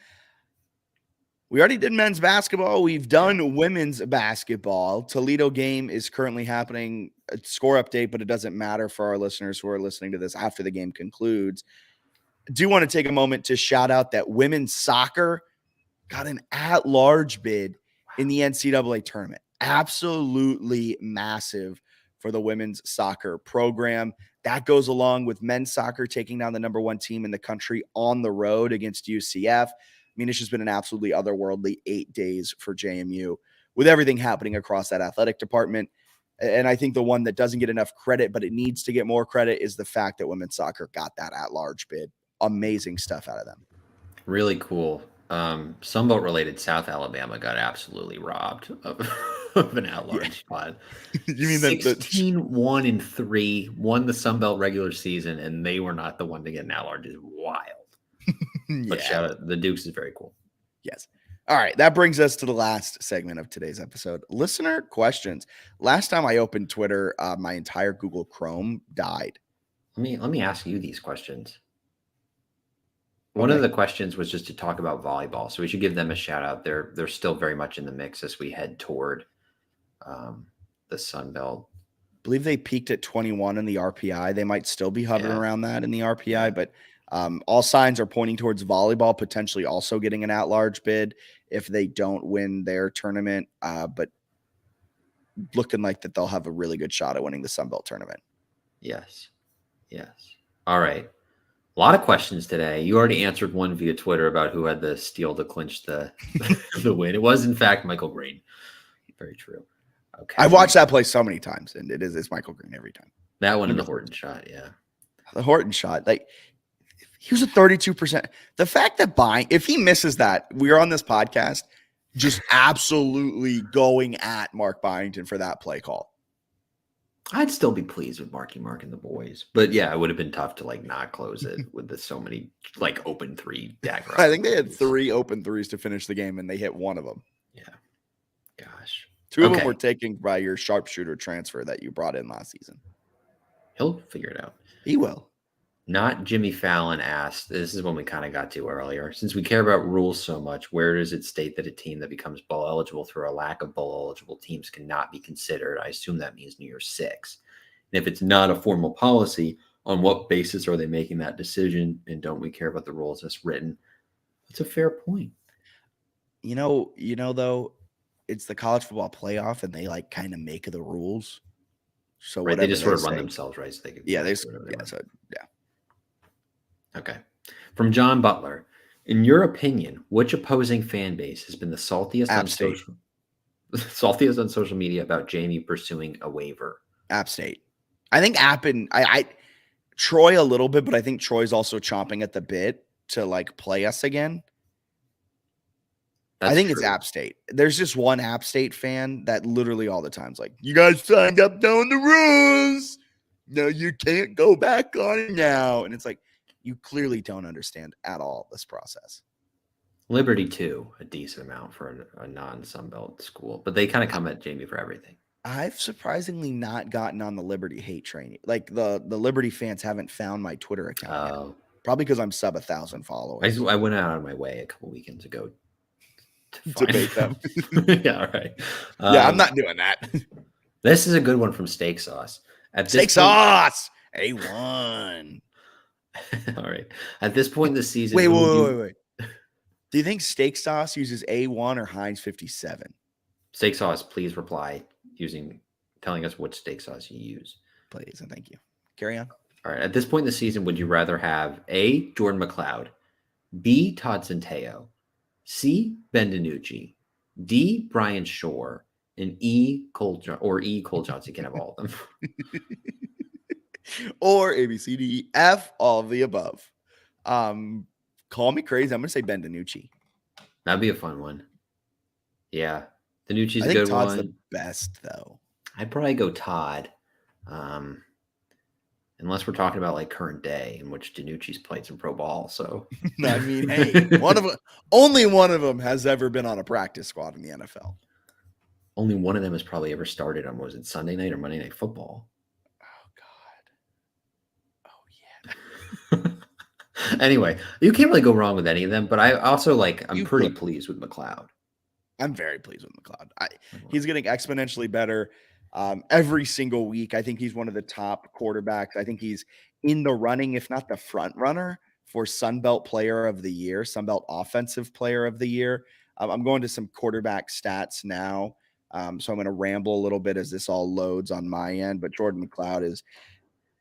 Speaker 2: We already did men's basketball. We've done women's basketball. Toledo game is currently happening. A score update, but it doesn't matter for our listeners who are listening to this after the game concludes. Do want to take a moment to shout out that women's soccer got an at-large bid in the NCAA tournament. Absolutely massive for the women's soccer program. That goes along with men's soccer taking down the #1 team in the country on the road against UCF. I mean, it's just been an absolutely otherworldly 8 days for JMU with everything happening across that athletic department. And I think the one that doesn't get enough credit, but it needs to get more credit, is the fact that women's soccer got that at-large bid. Amazing stuff out of them.
Speaker 1: Really cool. Sunbelt related, South Alabama got absolutely robbed of an at-large spot.
Speaker 2: You mean
Speaker 1: 16-1-3 won the Sunbelt regular season, and they were not the one to get an at-large. Is wild. But shout out, the Dukes is very cool.
Speaker 2: Yes. All right, that brings us to the last segment of today's episode. Listener questions. Last time I opened Twitter, my entire Google Chrome died.
Speaker 1: Let me ask you these questions. One of the questions was just to talk about volleyball, so we should give them a shout out. They're still very much in the mix as we head toward the Sun Belt.
Speaker 2: I believe they peaked at 21 in the RPI. They might still be hovering around that in the RPI, but all signs are pointing towards volleyball potentially also getting an at-large bid if they don't win their tournament, but looking like that they'll have a really good shot at winning the Sun Belt tournament.
Speaker 1: Yes. All right. A lot of questions today. You already answered one via Twitter about who had the steal to clinch the win. It was, in fact, Michael Green. Very true. Okay.
Speaker 2: I've watched that play so many times, and it's Michael Green every time.
Speaker 1: That one in the Horton shot, yeah.
Speaker 2: The Horton shot, like, he was a 32%. The fact that if he misses that, we're on this podcast just absolutely going at Mark Byington for that play call.
Speaker 1: I'd still be pleased with Mark and the boys. But yeah, it would have been tough to not close it with so many open three dagger.
Speaker 2: I think they had 3 open threes to finish the game, and they hit one of them.
Speaker 1: Yeah. Gosh.
Speaker 2: Two of them were taken by your sharpshooter transfer that you brought in last season.
Speaker 1: He'll figure it out.
Speaker 2: He will.
Speaker 1: Not Jimmy Fallon asked, this is one we kind of got to earlier. Since we care about rules so much, where does it state that a team that becomes bowl eligible through a lack of bowl eligible teams cannot be considered? I assume that means New Year's 6. And if it's not a formal policy, on what basis are they making that decision? And don't we care about the rules as written? That's a fair point.
Speaker 2: You know, though, it's the college football playoff, and they like kind of make the rules. So
Speaker 1: right, they just sort of run themselves, right? So they could, Okay. From John Butler, in your opinion, which opposing fan base has been the saltiest on social media about JMU pursuing a waiver?
Speaker 2: App State. I think App and Troy a little bit, but I think Troy's also chomping at the bit to like play us again. I think it's App State. There's just one App State fan that literally all the time's like, you guys signed up knowing the rules. No, you can't go back on it now. And it's like, you clearly don't understand at all this process.
Speaker 1: Liberty, too, a decent amount for a non-Sunbelt school. But they kind of come at JMU for everything.
Speaker 2: I've surprisingly not gotten on the Liberty hate train. Like the Liberty fans haven't found my Twitter account yet. Probably because I'm sub 1,000 followers.
Speaker 1: I went out of my way a couple weekends ago
Speaker 2: to bait them.
Speaker 1: Yeah, right.
Speaker 2: I'm not doing that.
Speaker 1: This is a good one from Steak Sauce.
Speaker 2: Steak Sauce! A1.
Speaker 1: All right. At this point in the season...
Speaker 2: Wait. Do you think Steak Sauce uses A1 or Heinz 57?
Speaker 1: Steak Sauce, please reply telling us what steak sauce you use.
Speaker 2: Please, and thank you. Carry on.
Speaker 1: All right. At this point in the season, would you rather have A, Jordan McLeod, B, Todd Centeio, C, Ben DiNucci, D, Brian Shore, and E, Cole Johnson? Can have all of them.
Speaker 2: Or A, B, C, D, E, F, all of the above. Call me crazy. I'm going to say Ben DiNucci.
Speaker 1: That'd be a fun one. Yeah. DiNucci's
Speaker 2: a
Speaker 1: good
Speaker 2: Todd's
Speaker 1: one.
Speaker 2: The best, though.
Speaker 1: I'd probably go Todd. Unless we're talking about like current day in which DiNucci's played some pro ball. So
Speaker 2: I mean, hey, only one of them has ever been on a practice squad in the NFL.
Speaker 1: Only one of them has probably ever started on, was it Sunday night or Monday Night Football?
Speaker 2: Oh, God. Oh, yeah.
Speaker 1: Anyway, you can't really go wrong with any of them, but I also I'm pretty pleased with McLeod.
Speaker 2: I'm very pleased with McLeod. He's getting exponentially better every single week. I think he's one of the top quarterbacks. I think he's in the running, if not the front runner, for Sunbelt Player of the Year, Sunbelt Offensive Player of the Year. I'm going to some quarterback stats now, so I'm going to ramble a little bit as this all loads on my end. But Jordan McLeod is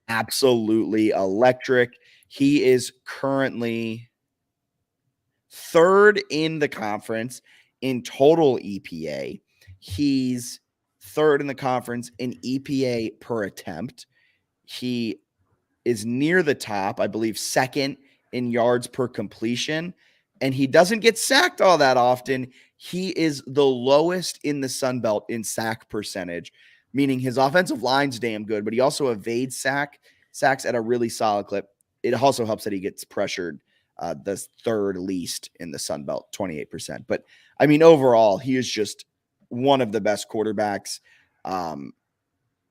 Speaker 2: absolutely electric. He is currently third in the conference in total EPA. He's third in the conference in EPA per attempt. He is near the top, I believe, second in yards per completion, and he doesn't get sacked all that often. He is the lowest in the Sun Belt in sack percentage, meaning his offensive line's damn good, but he also evades sacks at a really solid clip. It also helps that he gets pressured the third least in the Sun Belt, 28%. But I mean, overall, he is just one of the best quarterbacks. And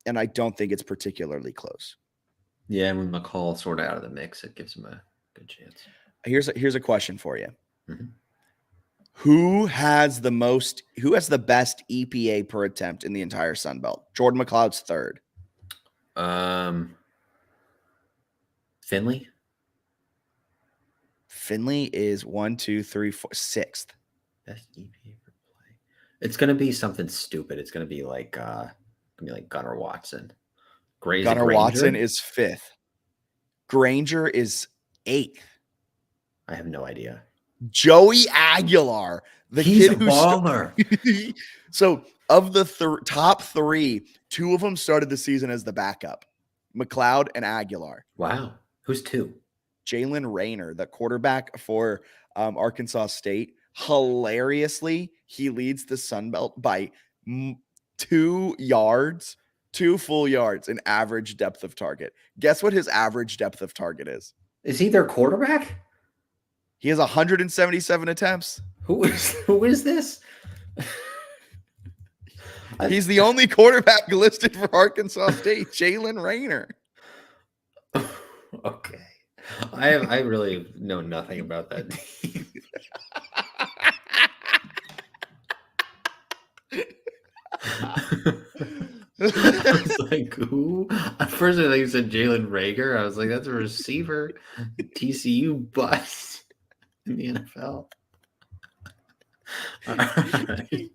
Speaker 2: I don't think it's particularly close.
Speaker 1: Yeah, and with McCall sort of out of the mix, it gives him a good chance.
Speaker 2: Here's a question for you.
Speaker 1: Mm-hmm.
Speaker 2: Who has the best EPA per attempt in the entire Sun Belt? Jordan McLeod's third.
Speaker 1: Finley?
Speaker 2: Finley is 1, 2, 3, 4, sixth.
Speaker 1: Best EPA per play. It's gonna be something stupid. It's gonna be like Gunnar Watson.
Speaker 2: Gunnar Watson is fifth. Granger is eighth.
Speaker 1: I have no idea.
Speaker 2: Joey Aguilar,
Speaker 1: he's a baller.
Speaker 2: So of the top three, two of them started the season as the backup, McLeod and Aguilar.
Speaker 1: Wow. Who's two?
Speaker 2: Jalen Rayner, the quarterback for Arkansas State. Hilariously, he leads the Sun Belt by 2 full yards in average depth of target. Guess what his average depth of target is?
Speaker 1: Is he their quarterback?
Speaker 2: He has 177 attempts.
Speaker 1: Who is this?
Speaker 2: He's the only quarterback listed for Arkansas State, Jalen Rayner.
Speaker 1: Okay. I really know nothing about that team. I was like, who? At first, I thought you said Jalen Rager. I was like, that's a receiver. TCU bust in the NFL. All right.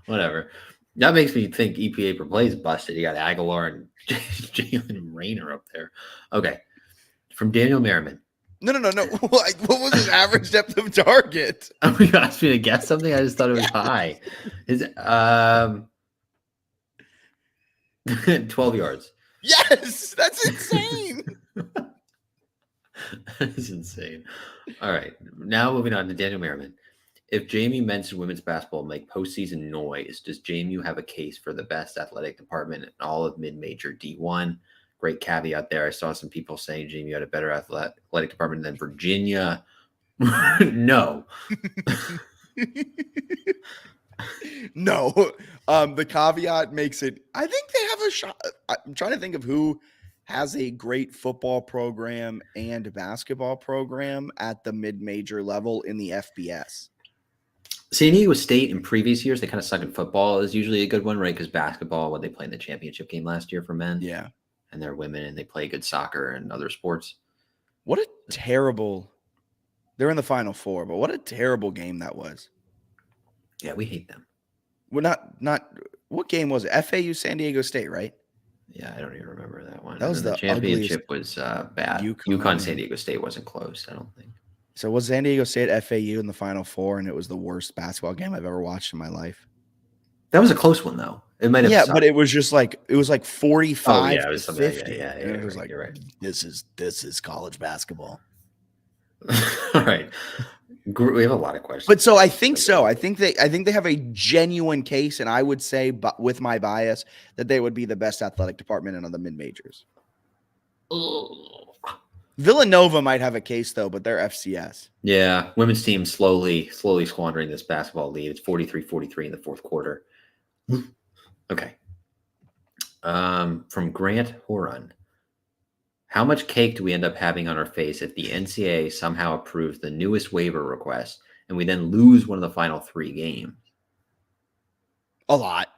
Speaker 1: Whatever. That makes me think EPA per play is busted. You got Aguilar and Jalen Rayner up there. Okay. From Daniel Merriman.
Speaker 2: No. What was his average depth of target?
Speaker 1: Oh, you asked me to guess something? I just thought it was high. Is 12 yards.
Speaker 2: Yes, that's insane.
Speaker 1: That is insane. All right. Now moving on to Daniel Merriman. If JMU men's and women's basketball make postseason noise, does JMU have a case for the best athletic department in all of mid-major D1? Great caveat there. I saw some people saying JMU had a better athletic department than Virginia. No.
Speaker 2: No. The caveat makes it, I think they have a shot. I'm trying to think of who has a great football program and basketball program at the mid-major level in the FBS.
Speaker 1: San Diego State in previous years, they kind of suck in football is usually a good one, right? Because basketball, what they played in the championship game last year for men.
Speaker 2: Yeah.
Speaker 1: And they're women and they play good soccer and other sports.
Speaker 2: What a terrible, they're in the Final Four, but what a terrible game that was.
Speaker 1: Yeah, we hate them.
Speaker 2: Well, not what game was it? FAU San Diego State, right?
Speaker 1: Yeah, I don't even remember that one.
Speaker 2: That was
Speaker 1: the championship was bad. UConn San Diego State wasn't close, I don't think.
Speaker 2: So was San Diego State FAU in the Final Four, and it was the worst basketball game I've ever watched in my life.
Speaker 1: That was a close one, though. It might have.
Speaker 2: Yeah, but it was just like 45
Speaker 1: it was
Speaker 2: to 50.
Speaker 1: Yeah,
Speaker 2: and it was
Speaker 1: right,
Speaker 2: like,
Speaker 1: you're right.
Speaker 2: This is college basketball.
Speaker 1: All right, we have a lot of questions.
Speaker 2: But so I think so. I think they have a genuine case, and I would say, but with my bias, that they would be the best athletic department in the mid majors. Villanova might have a case though, but they're FCS.
Speaker 1: Yeah, women's team slowly squandering this basketball lead. It's 43-43 in the fourth quarter. Okay. From Grant Horan. How much cake do we end up having on our face if the NCAA somehow approves the newest waiver request and we then lose one of the final 3 games?
Speaker 2: A lot.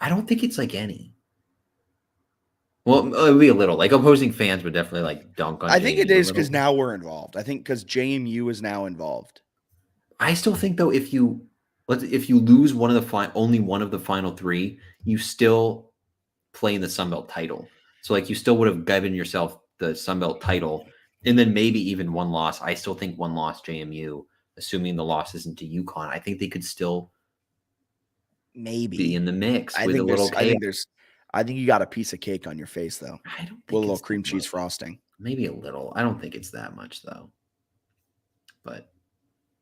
Speaker 1: I don't think it's like any. Well, it would be a little. Like opposing fans would definitely like dunk on.
Speaker 2: I think it is because now we're involved. I think because JMU is now involved.
Speaker 1: I still think though, if you lose only one of the final 3, you still play in the Sun Belt title. So like you still would have given yourself the Sun Belt title, and then maybe even one loss. I still think one loss JMU, assuming the loss isn't to UConn, I think they could still
Speaker 2: maybe
Speaker 1: be in the mix with a little.
Speaker 2: I think you got a piece of cake on your face though.
Speaker 1: I don't think
Speaker 2: with a little cream cheese frosting.
Speaker 1: Maybe a little. I don't think it's that much though. But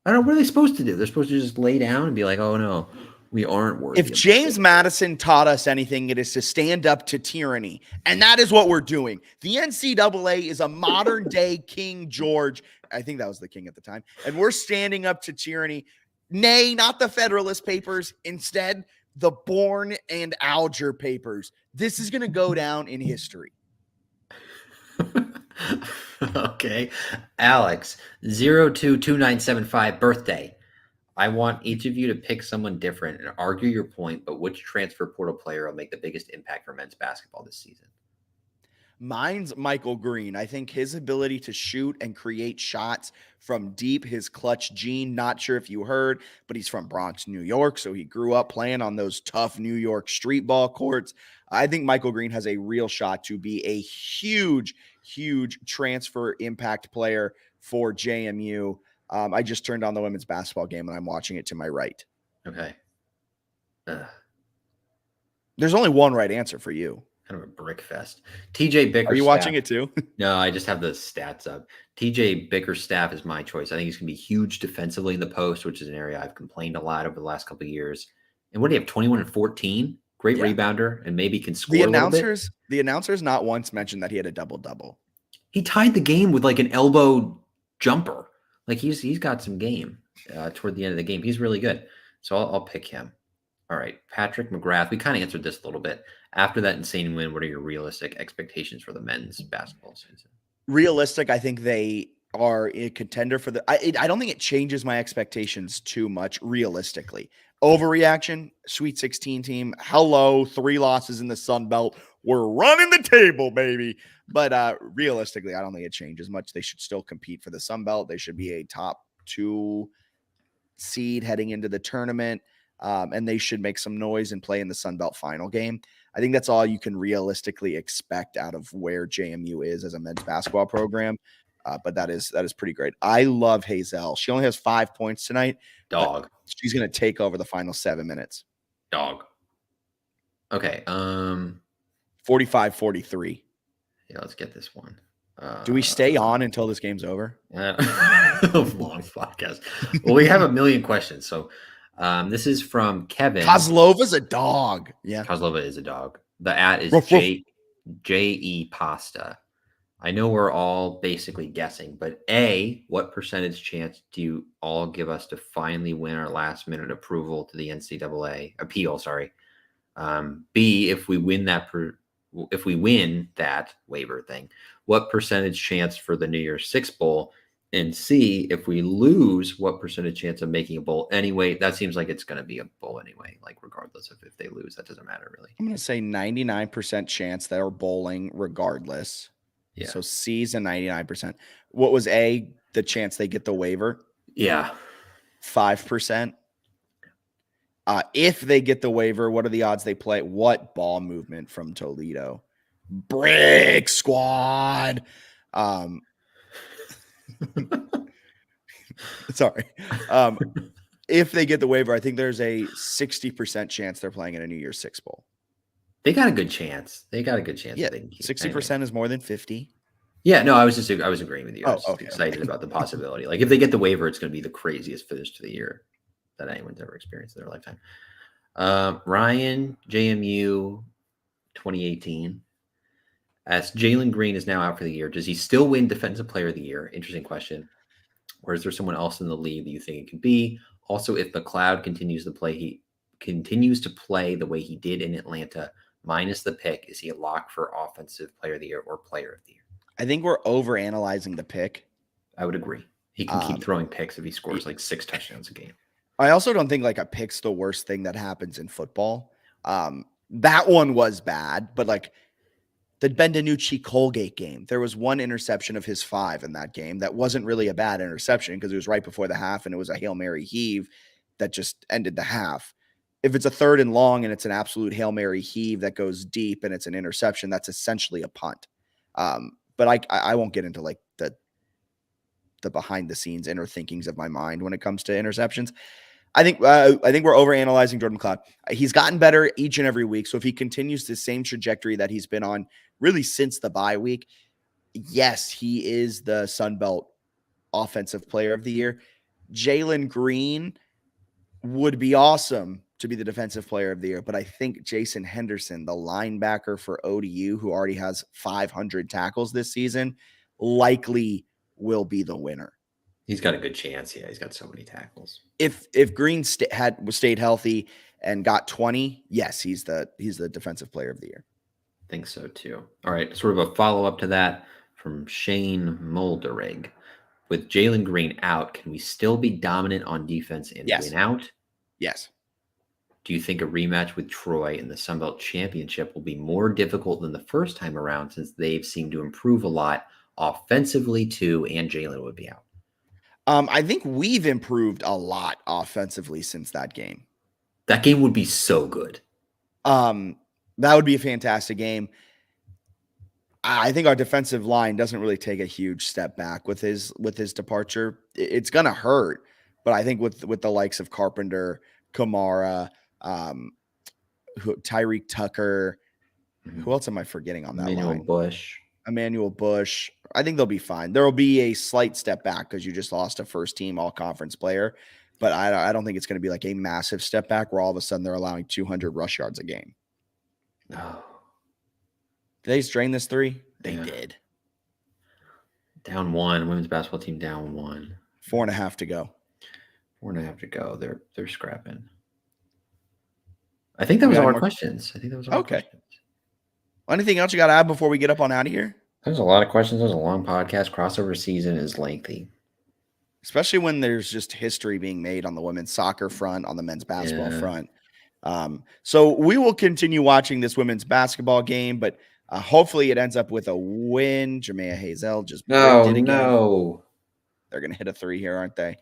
Speaker 1: I don't know. What are they supposed to do? They're supposed to just lay down and be like, "Oh no, we aren't worthy."
Speaker 2: If James Madison taught us anything, it is to stand up to tyranny, and that is what we're doing. The NCAA is a modern day King George. I think that was the king at the time, and we're standing up to tyranny. Nay, not the Federalist Papers. Instead, the Bourne and Alger Papers. This is going to go down in history.
Speaker 1: Okay. Alex, 022975 birthday. I want each of you to pick someone different and argue your point, but which transfer portal player will make the biggest impact for men's basketball this season?
Speaker 2: Mine's Michael Green. I think his ability to shoot and create shots from deep, his clutch gene, not sure if you heard, but he's from Bronx, New York, so he grew up playing on those tough New York street ball courts. I think Michael Green has a real shot to be a huge transfer impact player for JMU. I just turned on the women's basketball game, and I'm watching it to my right.
Speaker 1: Okay.
Speaker 2: There's only one right answer for you.
Speaker 1: Kind of a brick fest. TJ Bickerstaff.
Speaker 2: Are you watching it too?
Speaker 1: No, I just have the stats up. TJ Bickerstaff is my choice. I think he's going to be huge defensively in the post, which is an area I've complained a lot over the last couple of years. And what do you have? 21 and 14? Great rebounder, and maybe can score.
Speaker 2: The announcers not once mentioned that he had a double-double.
Speaker 1: He tied the game with like an elbow jumper. Like he's got some game toward the end of the game. He's really good. So I'll pick him. All right, Patrick McGrath. We kind of answered this a little bit. After that insane win, what are your realistic expectations for the men's basketball season?
Speaker 2: Realistic, I think they are a contender for the. I don't think it changes my expectations too much. Realistically, overreaction. Sweet 16 team. Hello, 3 losses in the Sun Belt. We're running the table, baby. But realistically, I don't think it changes much. They should still compete for the Sun Belt. They should be a top 2 seed heading into the tournament. And they should make some noise and play in the Sun Belt final game. I think that's all you can realistically expect out of where JMU is as a men's basketball program. But that is pretty great. I love Hazel. She only has 5 points tonight.
Speaker 1: Dog.
Speaker 2: She's going to take over the final 7 minutes.
Speaker 1: Dog. Okay.
Speaker 2: 45-43.
Speaker 1: Yeah, let's get this one.
Speaker 2: Do we stay on until this game's over?
Speaker 1: Long podcast. Well, we have a million questions. So this is from Kevin.
Speaker 2: Kozlova's a dog. Yeah.
Speaker 1: Kozlova is a dog. The @ is
Speaker 2: Ruff, ruff.
Speaker 1: J.E. Pasta. I know we're all basically guessing, but A, what percentage chance do you all give us to finally win our last minute approval to the NCAA appeal? Sorry. B, if we win that waiver thing, what percentage chance for the New Year's Six Bowl? And C, if we lose, what percentage chance of making a bowl anyway? That seems like it's going to be a bowl anyway, like regardless of if they lose, that doesn't matter really.
Speaker 2: I'm going to say 99% chance they're bowling regardless.
Speaker 1: Yeah.
Speaker 2: So C's a 99%. What was A, the chance they get the waiver?
Speaker 1: Yeah.
Speaker 2: 5%. If they get the waiver, what are the odds they play? What ball movement from Toledo? Brick squad. Sorry. If they get the waiver, I think there's a 60% chance they're playing in a New Year's Six Bowl.
Speaker 1: They got a good chance. Yeah,
Speaker 2: that they can keep. 60% anyway. Is more than 50.
Speaker 1: Yeah, no, I was agreeing with you. I was excited about the possibility. Like if they get the waiver, it's going to be the craziest finish to the year that anyone's ever experienced in their lifetime. Ryan, JMU, 2018. As Jalen Green is now out for the year, does he still win Defensive Player of the Year? Interesting question. Or is there someone else in the league that you think it could be? Also, if McLeod continues to play the way he did in Atlanta, minus the pick, is he a lock for Offensive Player of the Year or Player of the Year?
Speaker 2: I think we're overanalyzing the pick.
Speaker 1: I would agree. He can keep throwing picks if he scores like 6 touchdowns a game.
Speaker 2: I also don't think like a pick's the worst thing that happens in football. That one was bad, but like the Bendanucci Colgate game, there was one interception of his 5 in that game. That wasn't really a bad interception because it was right before the half and it was a Hail Mary heave that just ended the half. If it's a 3rd and long and it's an absolute Hail Mary heave that goes deep and it's an interception, that's essentially a punt. But I won't get into like the behind the scenes inner thinkings of my mind when it comes to interceptions. I think we're overanalyzing Jordan McLeod. He's gotten better each and every week. So if he continues the same trajectory that he's been on really since the bye week, yes, he is the Sun Belt Offensive Player of the Year. Jalen Green would be awesome to be the Defensive Player of the Year, but I think Jason Henderson, the linebacker for ODU, who already has 500 tackles this season, likely will be the winner.
Speaker 1: He's got a good chance. Yeah, he's got so many tackles.
Speaker 2: If Green stayed healthy and got 20, yes, he's the Defensive Player of the Year.
Speaker 1: I think so too. All right, sort of a follow-up to that from Shane Molderig. With Jalen Green out, can we still be dominant on defense and win out?
Speaker 2: Yes.
Speaker 1: Do you think a rematch with Troy in the Sun Belt Championship will be more difficult than the first time around since they've seemed to improve a lot offensively too, and Jalen would be out?
Speaker 2: I think we've improved a lot offensively since that game.
Speaker 1: That game would be so good.
Speaker 2: That would be a fantastic game. I think our defensive line doesn't really take a huge step back with his departure. It's going to hurt, but I think with the likes of Carpenter, Kamara, Tyreek Tucker, who else am I forgetting on that line? Emmanuel Bush. I think they'll be fine. There will be a slight step back because you just lost a first-team all-conference player, but I don't think it's going to be like a massive step back where all of a sudden they're allowing 200 rush yards a game.
Speaker 1: No.
Speaker 2: Did they strain this 3? They did.
Speaker 1: Down 1. Women's basketball team down 1.
Speaker 2: 4.5 to go.
Speaker 1: 4.5 to go. They're scrapping. I think that
Speaker 2: We
Speaker 1: was
Speaker 2: got
Speaker 1: all
Speaker 2: any
Speaker 1: our
Speaker 2: more?
Speaker 1: questions. I think that was all our
Speaker 2: Okay.
Speaker 1: questions.
Speaker 2: Anything else you got to add before we get up on out of here?
Speaker 1: There's a lot of questions. There's a long podcast. Crossover season is lengthy.
Speaker 2: Especially when there's just history being made on the women's soccer front, on the men's basketball front. So we will continue watching this women's basketball game, but hopefully it ends up with a win. Jamea Hazel just bricked it again.
Speaker 1: No.
Speaker 2: They're going to hit a 3 here, aren't they?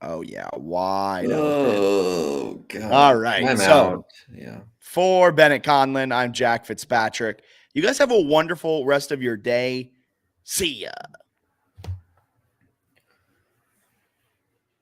Speaker 2: Oh, yeah. Wide open.
Speaker 1: Oh, God.
Speaker 2: All right.
Speaker 1: I'm
Speaker 2: so
Speaker 1: out. Yeah.
Speaker 2: for Bennett Conlon, I'm Jack Fitzpatrick. You guys have a wonderful rest of your day. See ya.